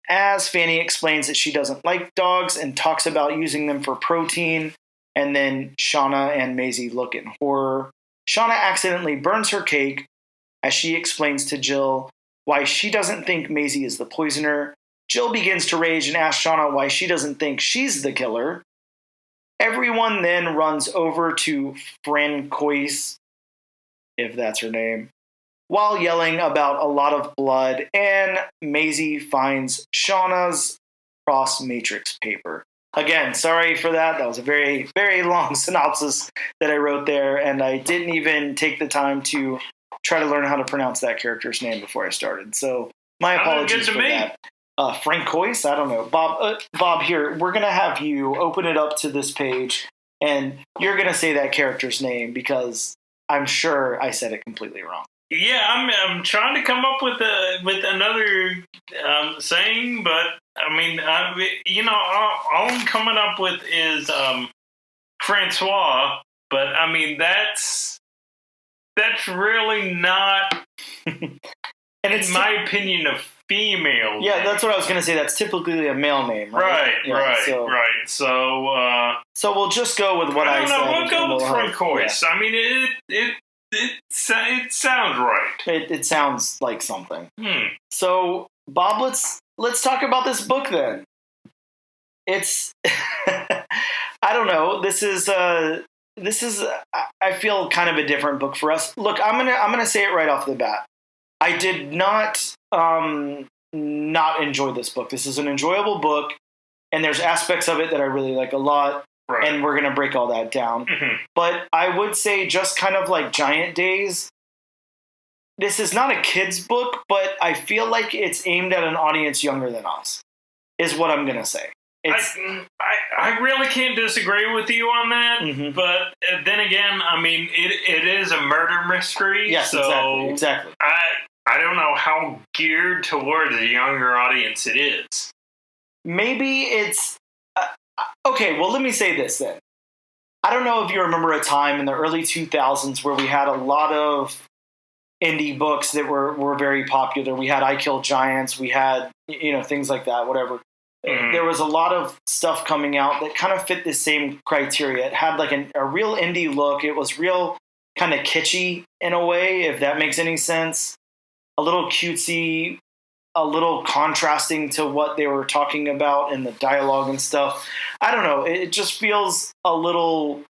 Speaker 1: as Fanny explains that she doesn't like dogs and talks about using them for protein, and then Shauna and Maisie look in horror. Shauna accidentally burns her cake as she explains to Jill why she doesn't think Maisie is the poisoner. Jill begins to rage and asks Shauna why she doesn't think she's the killer. Everyone then runs over to Francois, if that's her name, while yelling about a lot of blood, and Maisie finds Shauna's cross matrix paper. Again, sorry for that. That was a very, very long synopsis that I wrote there, and I didn't even take the time to try to learn how to pronounce that character's name before I started. So my apologies for that. Francois? I don't know. Bob, here, we're going to have you open it up to this page, and you're going to say that character's name because I'm sure I said it completely wrong.
Speaker 2: Yeah, I'm trying to come up with another saying, but I mean, all I'm coming up with is Francois. But I mean, that's really not,
Speaker 1: and it's
Speaker 2: in my opinion, a female.
Speaker 1: Yeah,
Speaker 2: name.
Speaker 1: That's what I was going to say. That's typically a male name, right?
Speaker 2: Right.
Speaker 1: So we'll just go with what I said.
Speaker 2: We'll go with Francois. Yeah. I mean, it sounds right.
Speaker 1: It sounds like something. So, Bob, let's talk about this book then. It's I don't know. This is I feel kind of a different book for us. Look, I'm gonna say it right off the bat. I did not enjoy this book. This is an enjoyable book, and there's aspects of it that I really like a lot. Right. And we're going to break all that down. Mm-hmm. But I would say, just kind of like Giant Days, this is not a kid's book, but I feel like it's aimed at an audience younger than us, is what I'm going to say.
Speaker 2: I really can't disagree with you on that. Mm-hmm. But then again, I mean, it is a murder mystery.
Speaker 1: Yes,
Speaker 2: so
Speaker 1: exactly.
Speaker 2: I don't know how geared towards a younger audience it is.
Speaker 1: Maybe it's... okay, well, let me say this then. I don't know if you remember a time in the early 2000s where we had a lot of indie books that were very popular. We had I Kill Giants. We had, things like that, whatever. Mm-hmm. There was a lot of stuff coming out that kind of fit the same criteria. It had like a real indie look. It was real kind of kitschy in a way, if that makes any sense. A little cutesy, a little contrasting to what they were talking about in the dialogue and stuff. I don't know. It just feels a little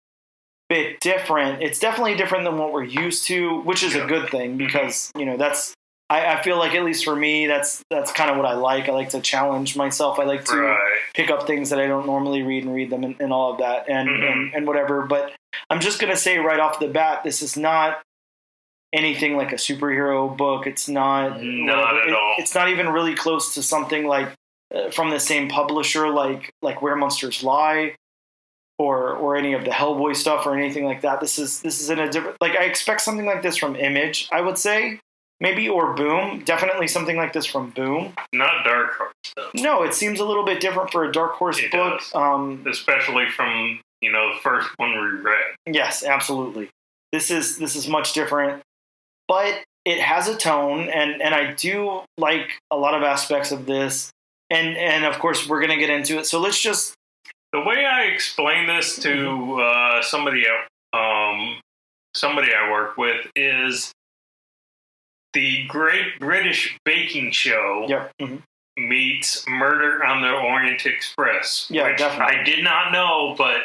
Speaker 1: bit different. It's definitely different than what we're used to, which is a good thing because, that's, I feel like, at least for me, that's kind of what I like. I like to challenge myself. I like to pick up things that I don't normally read and read them and all of that and whatever. But I'm just going to say right off the bat, this is not anything like a superhero book. It's not
Speaker 2: at all.
Speaker 1: It's not even really close to something like from the same publisher, like Where Monsters Lie, or any of the Hellboy stuff or anything like that. This is in a different. Like, I expect something like this from Image, I would say, maybe, or Boom. Definitely something like this from Boom.
Speaker 2: Not Dark Horse though.
Speaker 1: No, it seems a little bit different for a Dark Horse book,
Speaker 2: especially from the first one we read.
Speaker 1: Yes, absolutely. This is much different. But it has a tone, and I do like a lot of aspects of this, and of course we're going to get into it. So let's just...
Speaker 2: The way I explain this to somebody I work with is the Great British Baking Show meets Murder on the Orient Express, which definitely. I did not know, but...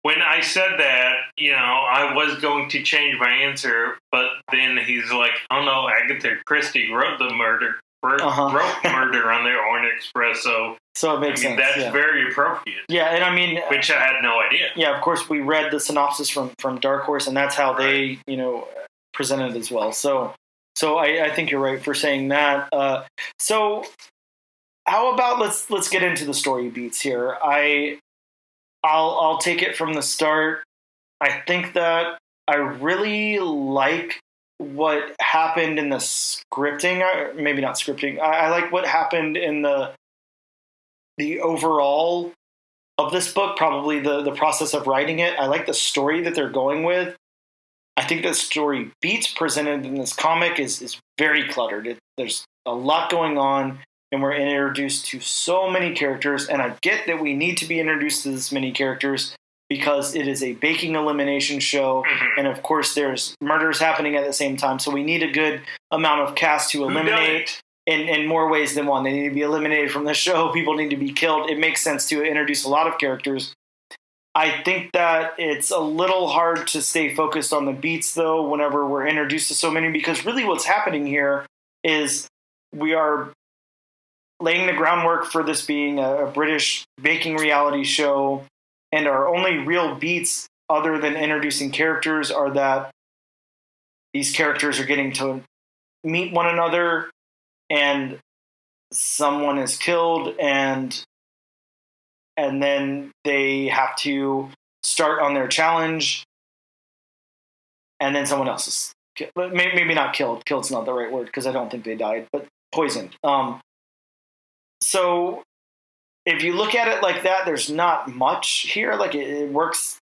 Speaker 2: When I said that, I was going to change my answer, but then he's like, oh no, Agatha Christie wrote the murder wrote murder on their Orient Express, so
Speaker 1: it makes sense.
Speaker 2: That's very appropriate.
Speaker 1: Yeah, and I mean,
Speaker 2: which I had no idea.
Speaker 1: Yeah, of course, we read the synopsis from Dark Horse, and that's how they, presented it as well. So I think you're right for saying that. So how about let's get into the story beats here. I'll take it from the start. I think that I really like what happened in the scripting. Maybe not scripting. I like what happened in the overall of this book, probably the process of writing it. I like the story that they're going with. I think the story beats presented in this comic is very cluttered. There's a lot going on, and we're introduced to so many characters, and I get that we need to be introduced to this many characters because it is a baking elimination show, and of course there's murders happening at the same time, so we need a good amount of cast to eliminate in more ways than one. They need to be eliminated from the show. People need to be killed. It makes sense to introduce a lot of characters. I think that it's a little hard to stay focused on the beats, though, whenever we're introduced to so many, because really what's happening here is we are laying the groundwork for this being a British baking reality show, and our only real beats other than introducing characters are that these characters are getting to meet one another, and someone is killed, and then they have to start on their challenge, and then someone else is killed. Maybe not killed. Killed's not the right word because I don't think they died, but poisoned. So if you look at it like that, there's not much here. Like it works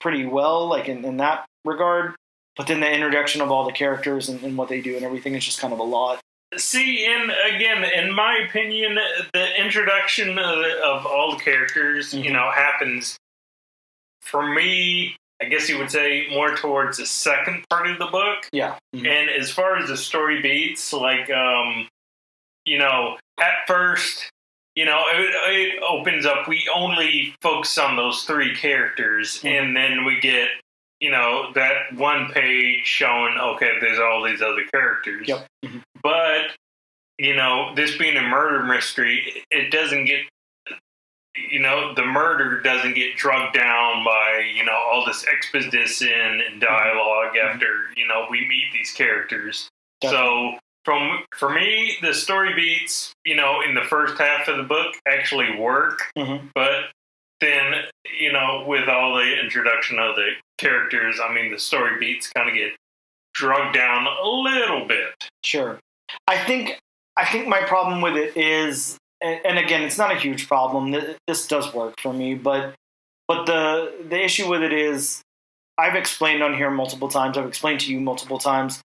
Speaker 1: pretty well, like in that regard. But then the introduction of all the characters and what they do and everything is just kind of a lot.
Speaker 2: See, and again, in my opinion, the introduction of all the characters, happens, for me, I guess you would say, more towards the second part of the book.
Speaker 1: Yeah. Mm-hmm.
Speaker 2: And as far as the story beats, like, at first, it opens up, we only focus on those three characters, mm-hmm. and then we get, that one page showing, okay, there's all these other characters.
Speaker 1: Yep. Mm-hmm.
Speaker 2: But, this being a murder mystery, it doesn't get, the murder doesn't get drugged down by, all this exposition and dialogue mm-hmm. after, we meet these characters. Definitely. So, for me, the story beats, in the first half of the book actually work, mm-hmm. but then, with all the introduction of the characters, the story beats kind of get drugged down a little bit.
Speaker 1: Sure. I think my problem with it is, and again, it's not a huge problem. This does work for me, but the issue with it is, I've explained on here multiple times. I've explained to you multiple times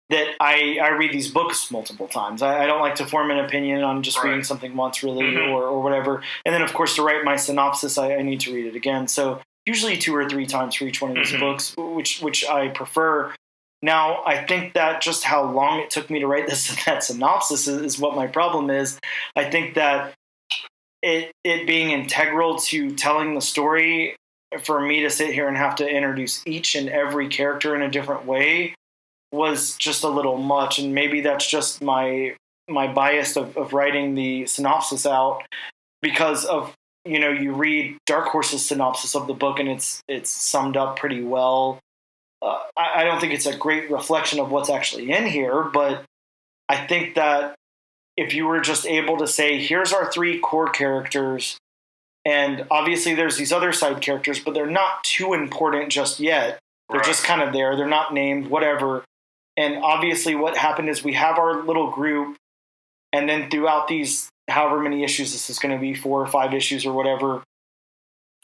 Speaker 1: that I read these books multiple times. I don't like to form an opinion on just reading something once, really, mm-hmm. or whatever. And then, of course, to write my synopsis, I need to read it again. So usually 2 or 3 times for each one of these mm-hmm. books, which I prefer. Now, I think that just how long it took me to write that synopsis is what my problem is. I think that it being integral to telling the story, for me to sit here and have to introduce each and every character in a different way was just a little much. And maybe that's just my bias of writing the synopsis out because of, you read Dark Horse's synopsis of the book and it's summed up pretty well. I don't think it's a great reflection of what's actually in here, but I think that if you were just able to say, here's our 3 core characters, and obviously there's these other side characters, but they're not too important just yet. They're just kind of there. They're not named, whatever. And obviously what happened is we have our little group, and then throughout these, however many issues this is going to be, 4 or 5 issues or whatever,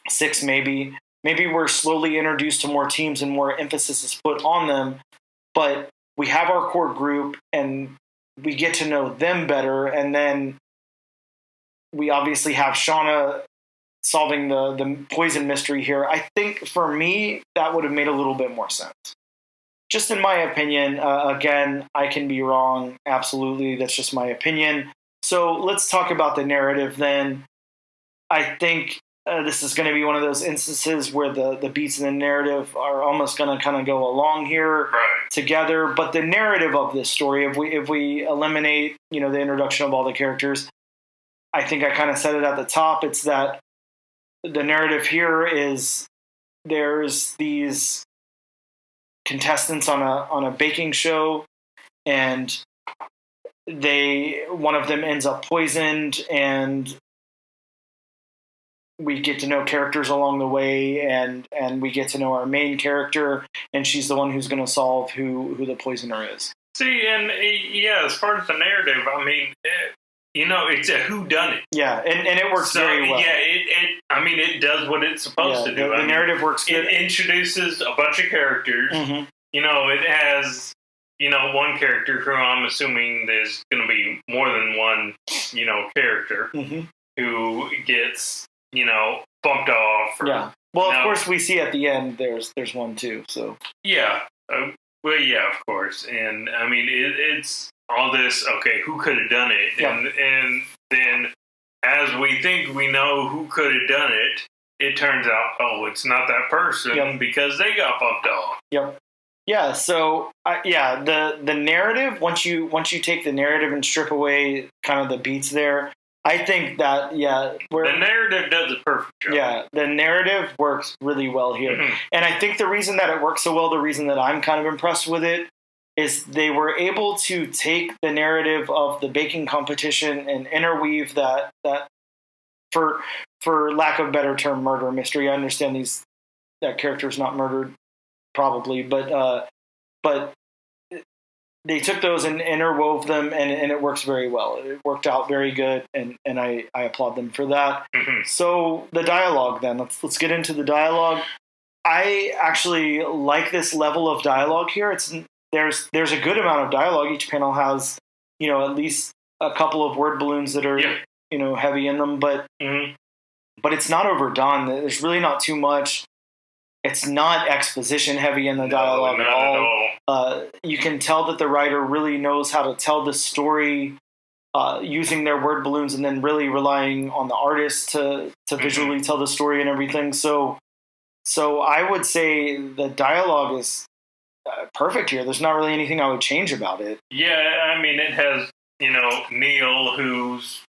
Speaker 1: 6 maybe we're slowly introduced to more teams and more emphasis is put on them, but we have our core group and we get to know them better. And then we obviously have Shauna solving the poison mystery here. I think for me, that would have made a little bit more sense. Just in my opinion, again, I can be wrong. Absolutely. That's just my opinion. So let's talk about the narrative then. I think this is going to be one of those instances where the beats in the narrative are almost going to kind of go along here together. But the narrative of this story, if we eliminate, the introduction of all the characters, I think I kind of said it at the top. It's that the narrative here is there's these contestants on a baking show, and one of them ends up poisoned, and we get to know characters along the way, and we get to know our main character, and she's the one who's going to solve who the poisoner is.
Speaker 2: See, and as far as the narrative, I mean, it's a whodunit.
Speaker 1: Yeah, and it works very well.
Speaker 2: Yeah, it does what it's supposed to do.
Speaker 1: The narrative works good.
Speaker 2: It introduces a bunch of characters. Mm-hmm. It has, one character who I'm assuming there's going to be more than one, character
Speaker 1: mm-hmm.
Speaker 2: who gets, bumped off.
Speaker 1: Well, of course, we see at the end there's one too. So
Speaker 2: yeah, of course, and I mean it's all this. Okay, who could have done it?
Speaker 1: Yeah.
Speaker 2: And then as we think we know who could have done it, it turns out it's not that person because they got bumped off.
Speaker 1: Yep. Yeah. So the narrative, once you take the narrative and strip away kind of the beats there, I think that, the
Speaker 2: narrative does a perfect job.
Speaker 1: Yeah, the narrative works really well here.
Speaker 2: Mm-hmm.
Speaker 1: And I think the reason that it works so well, the reason that I'm kind of impressed with it, is they were able to take the narrative of the baking competition and interweave that for lack of a better term, murder mystery. I understand that character is not murdered, probably, but they took those and interwove them, and it works very well. It worked out very good, and I applaud them for that.
Speaker 2: Mm-hmm.
Speaker 1: So the dialogue, then let's get into the dialogue. I actually like this level of dialogue here. There's a good amount of dialogue. Each panel has at least a couple of word balloons that are heavy in them, but it's not overdone. There's really not too much. It's not exposition heavy in the dialogue at all. You can tell that the writer really knows how to tell the story using their word balloons, and then really relying on the artist to visually tell the story and everything. So I would say the dialogue is perfect here. There's not really anything I would change about it.
Speaker 2: Yeah, I mean, it has, Neil, who's,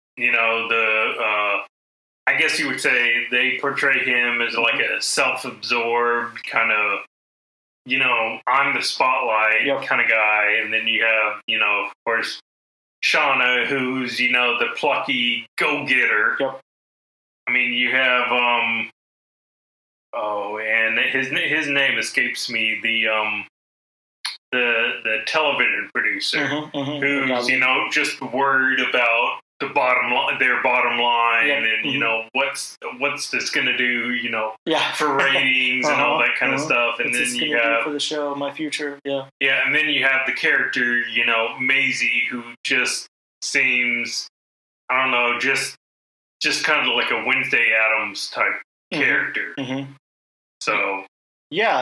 Speaker 2: I guess you would say they portray him as like a self-absorbed kind of, on the spotlight kind of guy. And then you have, of course, Shauna, who's, the plucky go-getter.
Speaker 1: Yep.
Speaker 2: I mean, you have, and his name escapes me, the television producer, who's, just worried about their bottom line, and what's this going to do, for ratings and all that kind of stuff. And
Speaker 1: what's
Speaker 2: then you have
Speaker 1: for the show, my future,
Speaker 2: and then you have the character, Maisie, who just seems, I don't know, just kind of like a Wednesday Addams type character. So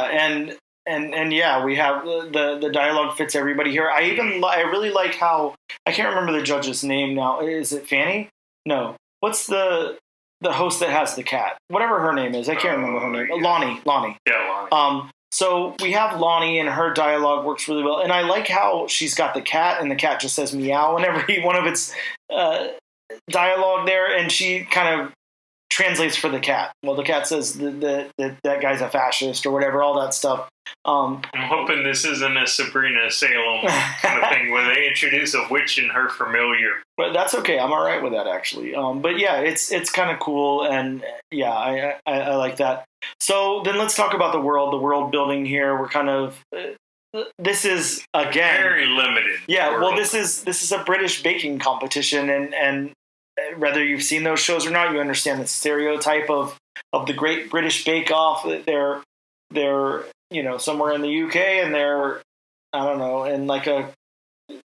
Speaker 2: And we have the dialogue fits everybody here. I really like how, I can't remember the judge's name now. Is it Fanny? No. What's the host that has the cat? Whatever her name is, I can't remember her name. Yeah.
Speaker 1: Lonnie.
Speaker 2: Yeah, Lonnie.
Speaker 1: So we have Lonnie, and her dialogue works really well. And I like how she's got the cat, and the cat just says meow in every one of its dialogue there, and she kind of translates for the cat. Well, the cat says that guy's a fascist or whatever, all that stuff.
Speaker 2: I'm hoping this isn't a Sabrina Salem kind of thing where they introduce a witch in her familiar.
Speaker 1: But that's okay. I'm all right with that, actually. But yeah, it's kind of cool, and I like that. So then let's talk about the world building here. We're kind of this is again
Speaker 2: very limited.
Speaker 1: Yeah,
Speaker 2: world.
Speaker 1: Well, this is a British baking competition, and whether you've seen those shows or not, you understand the stereotype of the Great British Bake Off. They're somewhere in the UK, and they're, I don't know, in like a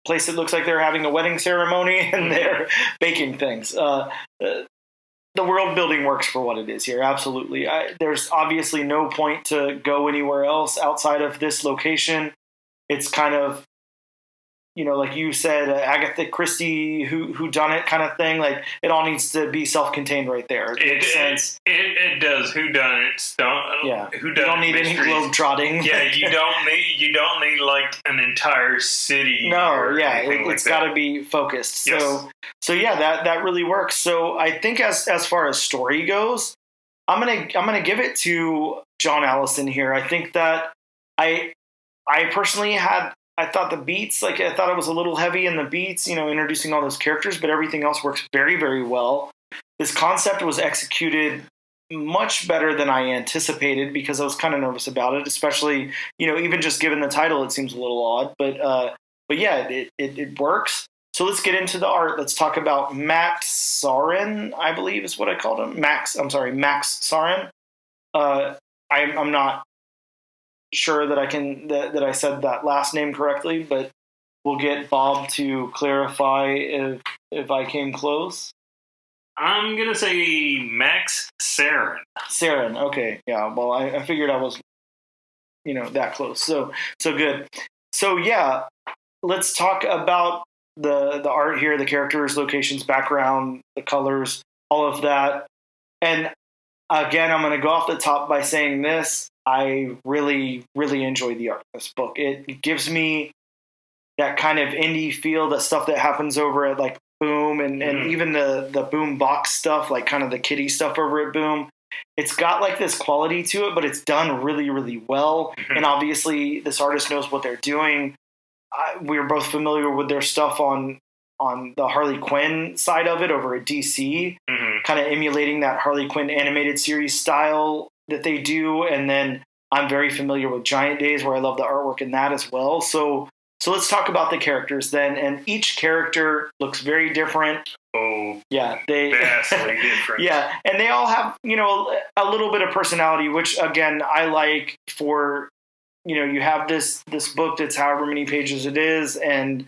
Speaker 1: place that looks like they're having a wedding ceremony, and they're baking things. The world building works for what it is here. Absolutely. There's obviously no point to go anywhere else outside of this location. It's kind of like you said, Agatha Christie, who done it kind of thing. Like it all needs to be self-contained right there. It makes sense.
Speaker 2: It does. Who done it?
Speaker 1: You don't need any globe trotting.
Speaker 2: Yeah, you don't need like an entire city.
Speaker 1: No, yeah, it's got to be focused.
Speaker 2: Yes.
Speaker 1: So yeah, that really works. So I think as far as story goes, I'm gonna give it to John Allison here. I think that I personally I thought the beats, like I thought it was a little heavy in the beats, introducing all those characters, but everything else works very, very well. This concept was executed much better than I anticipated because I was kind of nervous about it, especially, even just given the title, it seems a little odd, but yeah, it works. So let's get into the art. Let's talk about Max Sarin, I believe is what I called him. Max Sarin. I'm not sure that that I said that last name correctly, but we'll get Bob to clarify if I came close.
Speaker 2: I'm gonna say Max Sarin.
Speaker 1: Sarin, okay, yeah. Well, I figured I was, that close. So good. So yeah, let's talk about the art here, the characters, locations, background, the colors, all of that. And again, I'm going to go off the top by saying this. I really, really enjoy the art of this book. It gives me that kind of indie feel, that stuff that happens over at like Boom and even the Boom box stuff, like kind of the kiddie stuff over at Boom. It's got like this quality to it, but it's done really, really well. And obviously this artist knows what they're doing. We were both familiar with their stuff on the Harley Quinn side of it over at DC, kind of emulating that Harley Quinn animated series style that they do. And then I'm very familiar with Giant Days, where I love the artwork in that as well. So let's talk about the characters then. And each character looks very different.
Speaker 2: Oh,
Speaker 1: yeah,
Speaker 2: vastly different.
Speaker 1: Yeah, and they all have, a little bit of personality, which again, I like for, you have this book that's however many pages it is, and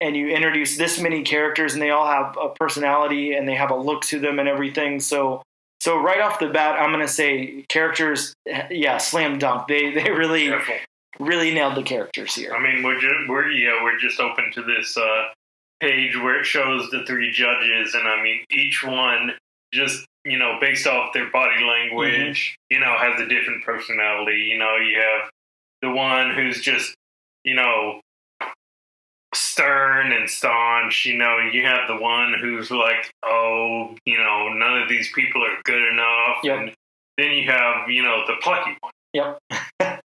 Speaker 1: you introduce this many characters, and they all have a personality and they have a look to them and everything. So right off the bat, I'm going to say characters, yeah, slam dunk. They really really nailed the characters here.
Speaker 2: I mean, we're just open to this page where it shows the three judges, and I mean, each one just based off their body language, has a different personality. You have the one who's just stern and staunch. You have the one who's like, oh, none of these people are good enough.
Speaker 1: Yep.
Speaker 2: And then you have the plucky one.
Speaker 1: Yep.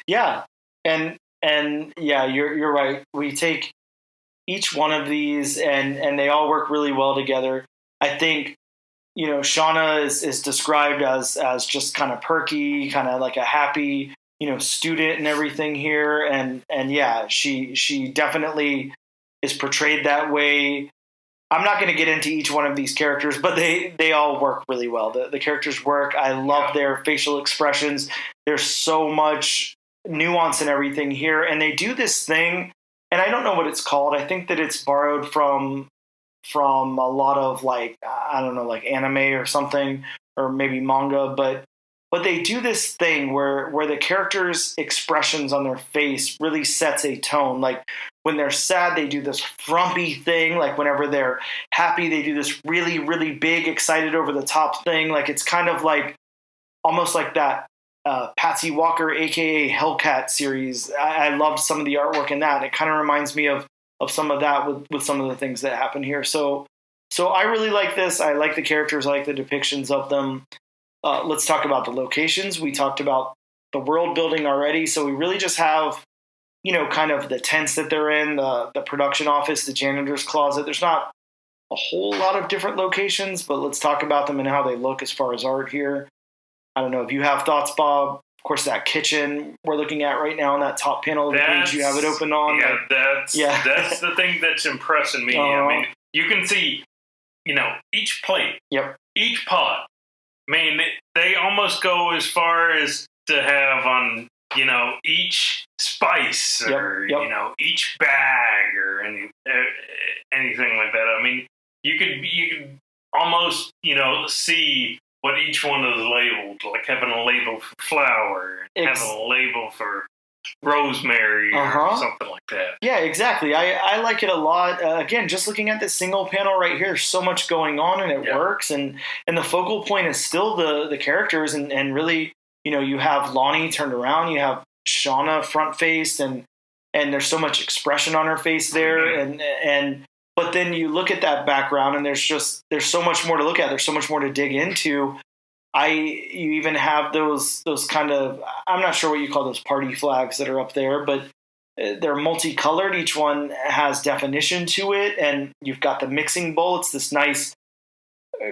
Speaker 1: Yeah. And yeah, you're right. We take each one of these and they all work really well together. I think, Shauna is described as just kind of perky, kind of like a happy, student and everything here. And yeah, she definitely is portrayed that way. I'm not going to get into each one of these characters, but they all work really well. The characters work. I love their facial expressions. There's so much nuance and everything here. And they do this thing, and I don't know what it's called. I think that it's borrowed from a lot of like, I don't know, like anime or something, or maybe manga, but they do this thing where the characters' expressions on their face really sets a tone. Like when they're sad, they do this frumpy thing. Like whenever they're happy, they do this really, really big, excited over the top thing. Like it's kind of like almost like that Patsy Walker, aka Hellcat series. I loved some of the artwork in that. It kind of reminds me of some of that with some of the things that happen here. So I really like this. I like the characters. I like the depictions of them. Let's talk about the locations. We talked about the world building already. So we really just have, kind of the tents that they're in, the production office, the janitor's closet. There's not a whole lot of different locations, but let's talk about them and how they look as far as art here. I don't know if you have thoughts, Bob. Of course, that kitchen we're looking at right now on that top panel of the page you have it open on.
Speaker 2: Yeah, that's the thing that's impressing me. I mean, you can see, each plate, each pot. I mean, they almost go as far as to have on, each spice or, each bag or anything like that. I mean, you could almost, see what each one is labeled, like having a label for flour, having a label for Rosemary or something like that.
Speaker 1: Yeah, exactly. I like it a lot. Again, just looking at this single panel right here, so much going on and it works. And the focal point is still the characters. And really, you have Lonnie turned around. You have Shauna front faced and there's so much expression on her face there. Mm-hmm. But then you look at that background and there's so much more to look at. There's so much more to dig into. You even have those kind of, I'm not sure what you call those party flags that are up there, but they're multicolored. Each one has definition to it. And you've got the mixing bowl. It's this nice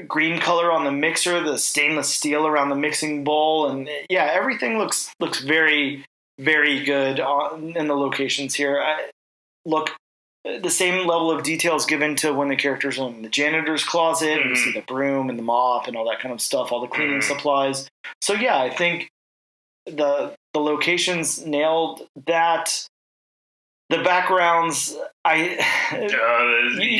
Speaker 1: green color on the mixer, the stainless steel around the mixing bowl. And yeah, everything looks very, very good in the locations here. The same level of details given to when the characters are in the janitor's closet. Mm-hmm. You see the broom and the mop and all that kind of stuff, all the cleaning supplies. So yeah, I think the locations nailed that. The backgrounds, you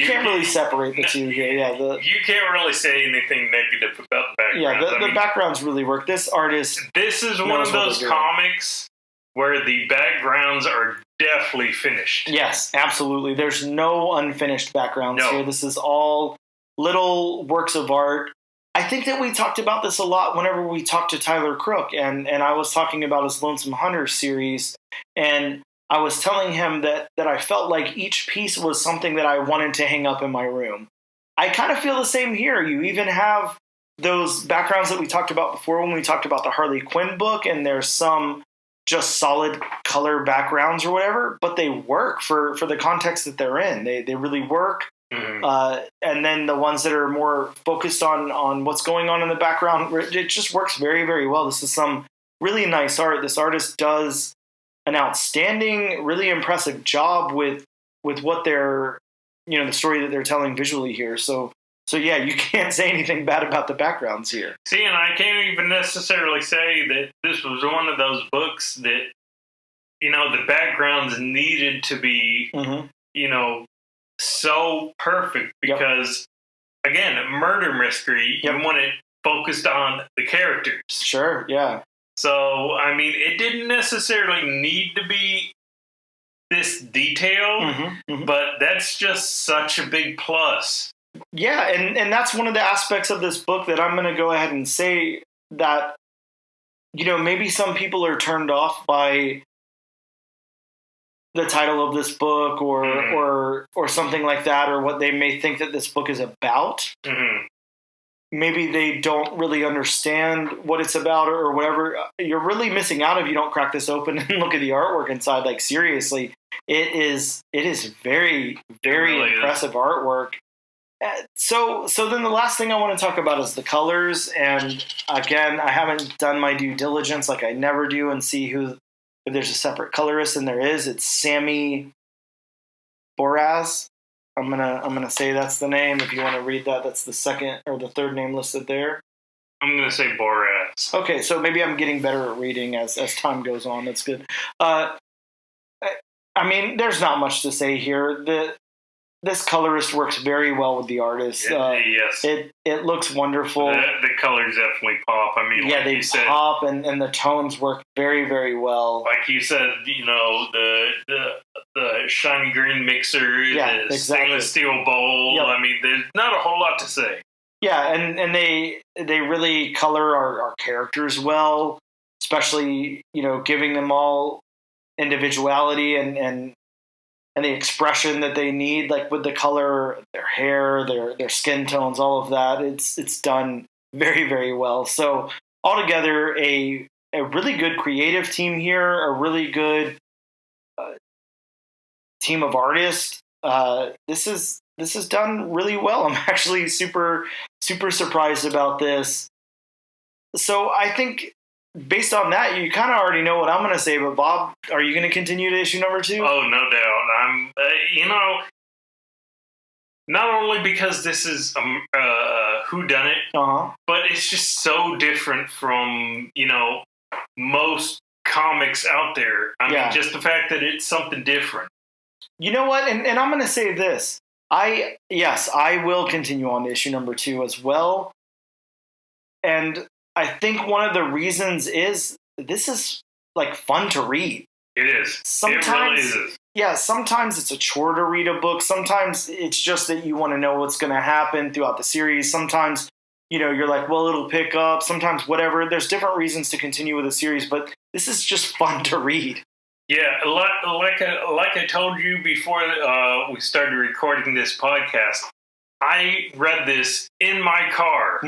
Speaker 1: can't really separate the two here. Yeah,
Speaker 2: you can't really say anything negative about the backgrounds.
Speaker 1: Yeah, the backgrounds really work. This artist,
Speaker 2: this is one of those comics where the backgrounds are definitely finished.
Speaker 1: Yes, absolutely. There's no unfinished backgrounds here. This is all little works of art. I think that we talked about this a lot whenever we talked to Tyler Crook, and I was talking about his Lonesome Hunter series, and I was telling him that I felt like each piece was something that I wanted to hang up in my room. I kind of feel the same here. You even have those backgrounds that we talked about before when we talked about the Harley Quinn book, and there's some just solid color backgrounds or whatever, but they work for the context that they're in. They really work. Mm-hmm. And then the ones that are more focused on what's going on in the background, it just works very, very well. This is some really nice art. This artist does an outstanding, really impressive job with what they're, the story that they're telling visually here. So yeah, you can't say anything bad about the backgrounds here.
Speaker 2: See, and I can't even necessarily say that this was one of those books that, the backgrounds needed to be, so perfect because, again, a murder mystery, you want it focused on the characters.
Speaker 1: Sure, yeah.
Speaker 2: So, I mean, it didn't necessarily need to be this detailed, but that's just such a big plus.
Speaker 1: Yeah, and that's one of the aspects of this book that I'm going to go ahead and say that, maybe some people are turned off by the title of this book or something like that, or what they may think that this book is about. Mm-hmm. Maybe they don't really understand what it's about or whatever. You're really missing out if you don't crack this open and look at the artwork inside. Like, seriously, it is very, very impressive artwork. So then the last thing I want to talk about is the colors. And again, I haven't done my due diligence like I never do and see if there's a separate colorist, and there is. It's Sammy Boraz. I'm gonna say that's the name. If you want to read that, that's the second or the third name listed there.
Speaker 2: I'm gonna say Boraz.
Speaker 1: Okay, so maybe I'm getting better at reading as time goes on. That's good. I mean, there's not much to say here. This colorist works very well with the artist.
Speaker 2: Yes,
Speaker 1: it looks wonderful.
Speaker 2: The colors definitely pop. I mean,
Speaker 1: yeah, they pop, and the tones work very, very well.
Speaker 2: Like you said, the shiny green mixer, the stainless steel bowl. Yep. I mean, there's not a whole lot to say.
Speaker 1: Yeah, and they really color our characters well, especially giving them all individuality and the expression that they need, like with the color, their hair, their skin tones, all of that. It's done very, very well. So altogether, a really good creative team here, a really good team of artists. This is done really well. I'm actually super, super surprised about this. So I think, based on that, you kind of already know what I'm going to say. But Bob, are you going to continue to issue number 2?
Speaker 2: Oh, no doubt. I'm, not only because this is a whodunit, but it's just so different from, most comics out there. I mean, just the fact that it's something different.
Speaker 1: You know what? And I'm going to say this. I will continue on to issue number 2 as well. And I think one of the reasons is this is like fun to read.
Speaker 2: It is.
Speaker 1: Sometimes,
Speaker 2: it really is.
Speaker 1: Yeah, sometimes it's a chore to read a book. Sometimes it's just that you want to know what's going to happen throughout the series. Sometimes, you're like, well, it'll pick up. Sometimes whatever. There's different reasons to continue with a series, but this is just fun to read.
Speaker 2: Yeah, like I told you before we started recording this podcast, I read this in my car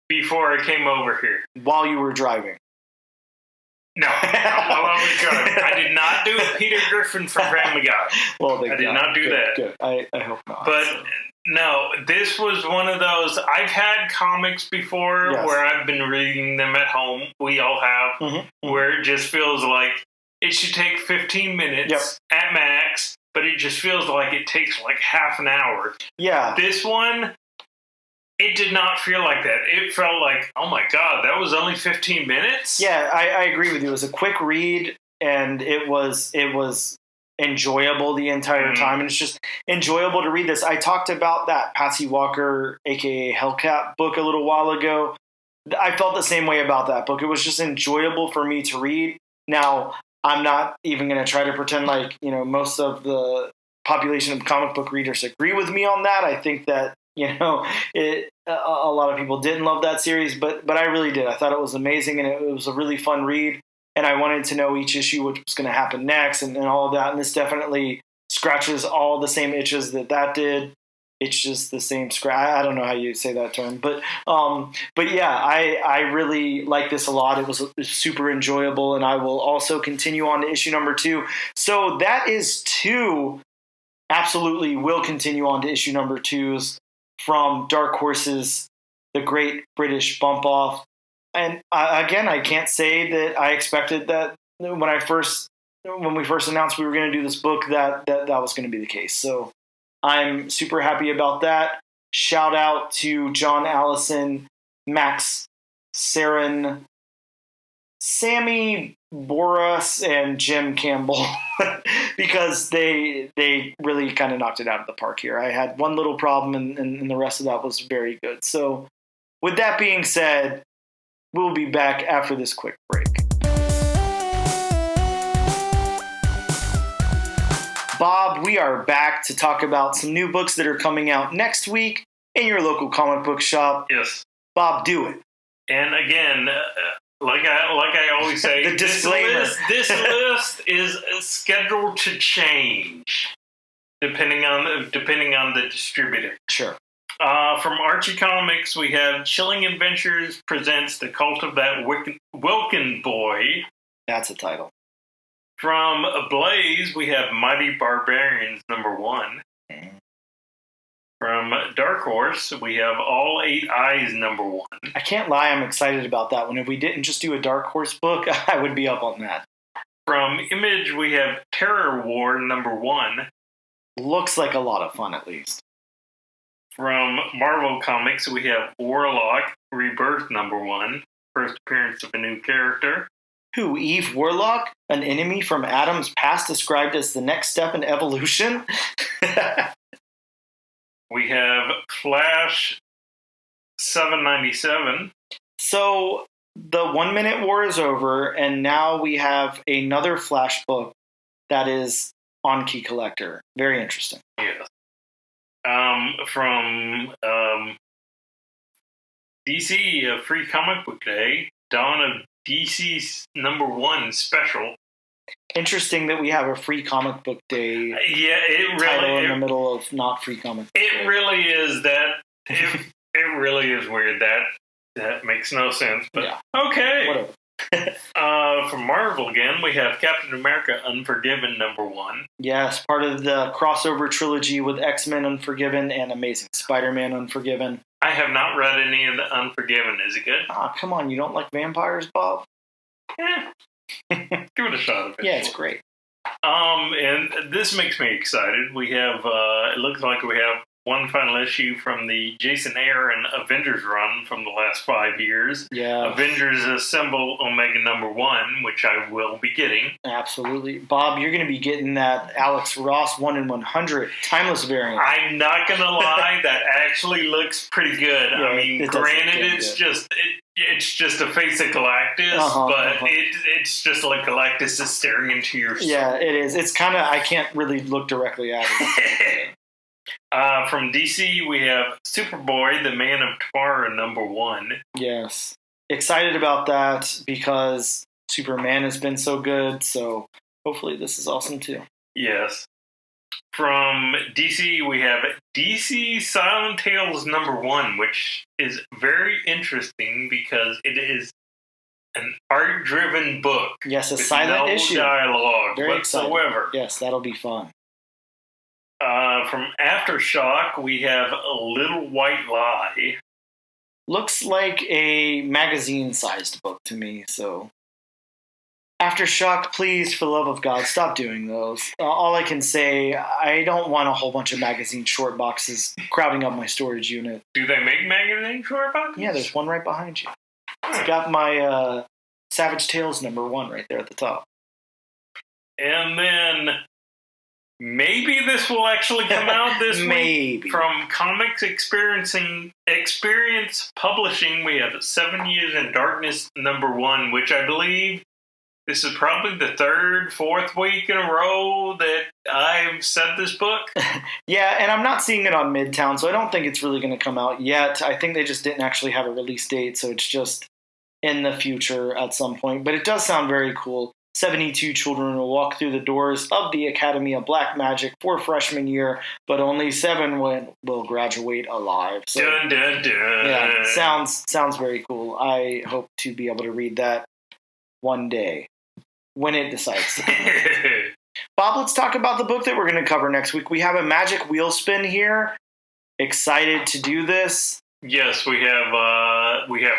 Speaker 2: before I came over here.
Speaker 1: While you were driving.
Speaker 2: No, while I was driving. I did not do Peter Griffin from Family Guy.
Speaker 1: Well,
Speaker 2: I did not do that.
Speaker 1: Good. I hope not.
Speaker 2: But no, this was one of those. I've had comics before where I've been reading them at home. We all have. Where it just feels like it should take 15 minutes at max, but it just feels like it takes like half an hour.
Speaker 1: Yeah.
Speaker 2: This one, it did not feel like that. It felt like, oh my God, that was only 15 minutes?
Speaker 1: Yeah, I agree with you. It was a quick read, and it was enjoyable the entire time, and it's just enjoyable to read this. I talked about that Patsy Walker, a.k.a. Hellcat book a little while ago. I felt the same way about that book. It was just enjoyable for me to read. Now, I'm not even going to try to pretend like, most of the population of comic book readers agree with me on that. I think that, a lot of people didn't love that series, but I really did. I thought it was amazing, and it was a really fun read, and I wanted to know each issue, what was going to happen next, and all of that, and this definitely scratches all the same itches that did. It's just the same scratch. I don't know how you say that term, but yeah, I really like this a lot. It was super enjoyable, and I will also continue on to issue number 2. So that is 2. Absolutely will continue on to issue number 2s from Dark Horse's The Great British Bump Off. And again, I can't say that I expected that when we first announced we were going to do this book that was going to be the case. So I'm super happy about that. Shout out to John Allison, Max Sarin, Sammy Boras, and Jim Campbell because they really kind of knocked it out of the park here. I had one little problem, and the rest of that was very good. So with that being said, we'll be back after this quick break. Bob, we are back to talk about some new books that are coming out next week in your local comic book shop.
Speaker 2: Yes.
Speaker 1: Bob, do it.
Speaker 2: And again, like I always say,
Speaker 1: the disclaimer.
Speaker 2: This list is scheduled to change depending on the distributor.
Speaker 1: Sure.
Speaker 2: From Archie Comics, we have Chilling Adventures presents The Cult of That Wilkin Boy.
Speaker 1: That's a title.
Speaker 2: From Blaze, we have Mighty Barbarians #1. From Dark Horse, we have All 8 Eyes #1.
Speaker 1: I can't lie, I'm excited about that one. If we didn't just do a Dark Horse book, I would be up on that.
Speaker 2: From Image, we have Terror War #1.
Speaker 1: Looks like a lot of fun, at least.
Speaker 2: From Marvel Comics, we have Warlock Rebirth #1. First appearance of a new character.
Speaker 1: Who, Eve Warlock? An enemy from Adam's past described as the next step in evolution?
Speaker 2: We have Flash 797.
Speaker 1: So the 1 minute war is over, and now we have another Flash book that is on Key Collector. Very interesting.
Speaker 2: Yes. From DC, Free Comic Book Day, Dawn of DC's #1 special.
Speaker 1: Interesting that we have a Free Comic Book Day title in the middle of not Free Comic Book Day.
Speaker 2: It really is that. It really is weird. That makes no sense. But yeah. Okay.
Speaker 1: Whatever.
Speaker 2: From Marvel again, we have Captain America Unforgiven #1.
Speaker 1: Yes, part of the crossover trilogy with X-Men Unforgiven and Amazing Spider-Man Unforgiven.
Speaker 2: I have not read any of the Unforgiven. Is it good?
Speaker 1: Come on, you don't like vampires, Bob?
Speaker 2: Yeah. Give it a shot. Eventually.
Speaker 1: Yeah, it's great.
Speaker 2: And this makes me excited. We have, it looks like we have one final issue from the Jason Aaron Avengers run from the last 5 years.
Speaker 1: Yeah.
Speaker 2: Avengers Assemble Omega #1, which I will be getting.
Speaker 1: Absolutely. Bob, you're going to be getting that Alex Ross 1 in 100 timeless variant.
Speaker 2: I'm not going to lie, that actually looks pretty good.
Speaker 1: Yeah,
Speaker 2: I mean, granted, it's just, it's just a face of Galactus, but it's just like Galactus is staring into your soul.
Speaker 1: Yeah, it is. It's kind of, I can't really look directly at it.
Speaker 2: From DC, we have Superboy, the Man of Tomorrow, #1.
Speaker 1: Yes. Excited about that because Superman has been so good, so hopefully this is awesome too.
Speaker 2: Yes. From DC, we have DC Silent Tales #1, which is very interesting because it is an art-driven book.
Speaker 1: Yes, a silent issue.
Speaker 2: No dialogue
Speaker 1: very
Speaker 2: whatsoever.
Speaker 1: Excited. Yes, that'll be fun.
Speaker 2: From Aftershock, we have A Little White Lie.
Speaker 1: Looks like a magazine-sized book to me, so... Aftershock, please, for the love of God, stop doing those. All I can say, I don't want a whole bunch of magazine short boxes crowding up my storage unit.
Speaker 2: Do they make magazine short boxes?
Speaker 1: Yeah, there's one right behind you. It's got my Savage Tales #1 right there at the top.
Speaker 2: And then... maybe this will actually come out this week. From Comics Experience Publishing, we have 7 Years in Darkness #1, which I believe this is probably the 3rd, 4th week in a row that I've said this book.
Speaker 1: Yeah, and I'm not seeing it on Midtown, so I don't think it's really going to come out yet. I think they just didn't actually have a release date, so it's just in the future at some point. But it does sound very cool. 72 children will walk through the doors of the Academy of Black Magic for freshman year, but only 7 will graduate alive. So,
Speaker 2: dun, dun, dun.
Speaker 1: Yeah, sounds very cool. I hope to be able to read that one day when it decides to come out. Bob, let's talk about the book that we're going to cover next week. We have a magic wheel spin here. Excited to do this.
Speaker 2: Yes, we have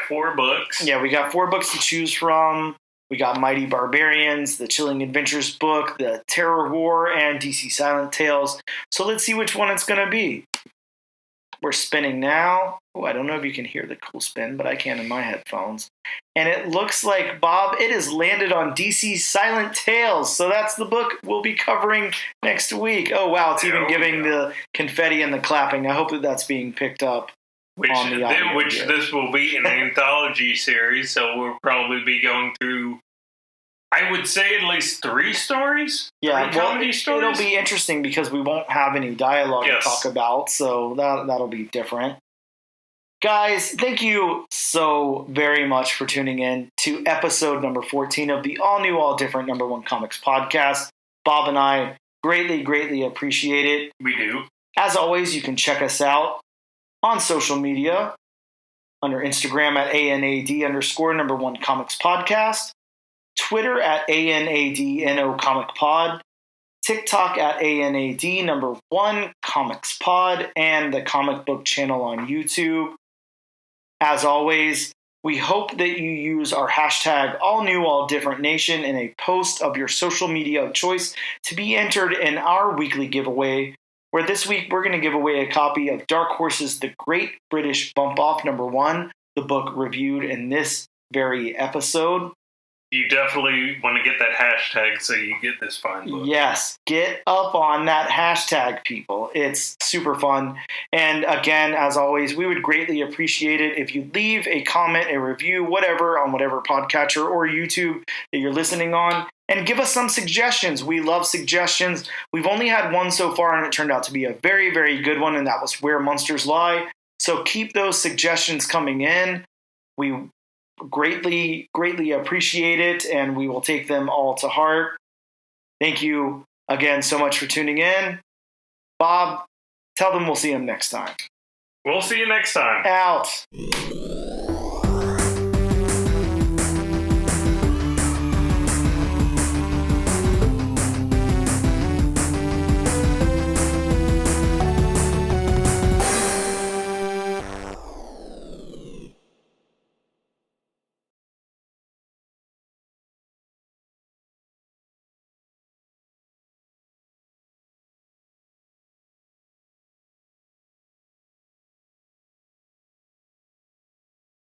Speaker 2: 4 books.
Speaker 1: Yeah, we got 4 books to choose from. We got Mighty Barbarians, the Chilling Adventures book, the Terror War, and DC Silent Tales. So let's see which one it's going to be. We're spinning now. Oh, I don't know if you can hear the cool spin, but I can in my headphones. And it looks like, Bob, it has landed on DC Silent Tales. So that's the book we'll be covering next week. Oh, wow, it's even giving the confetti and the clapping. I hope that that's being picked up.
Speaker 2: Which this will be an anthology series, so we'll probably be going through, I would say, at least 3 stories.
Speaker 1: Yeah,
Speaker 2: 3 comedy stories.
Speaker 1: It'll be interesting because we won't have any dialogue to talk about, so that'll be different. Guys, thank you so very much for tuning in to episode number 14 of the all-new, all-different #1 Comics podcast. Bob and I greatly, greatly appreciate it.
Speaker 2: We do.
Speaker 1: As always, you can check us out on social media under Instagram at ANAD_1 Comics Podcast, Twitter at ANADNO Comic Pod, TikTok at ANAD1 Comics Pod, and the comic book channel on YouTube. As always, we hope that you use our hashtag AllNewAllDifferentNation in a post of your social media of choice to be entered in our weekly giveaway, where this week we're going to give away a copy of Dark Horse's The Great British Bump Off #1, the book reviewed in this very episode.
Speaker 2: You definitely want to get that hashtag so you get this fine book.
Speaker 1: Yes, get up on that hashtag, people. It's super fun. And again, as always, we would greatly appreciate it if you leave a comment, a review, whatever, on whatever podcatcher or YouTube that you're listening on. And give us some suggestions. We love suggestions. We've only had one so far, and it turned out to be a very, very good one, and that was Where Monsters Lie. So keep those suggestions coming in. We greatly, greatly appreciate it, and we will take them all to heart. Thank you again so much for tuning in. Bob, tell them we'll see them next time.
Speaker 2: We'll see you next time.
Speaker 1: Out.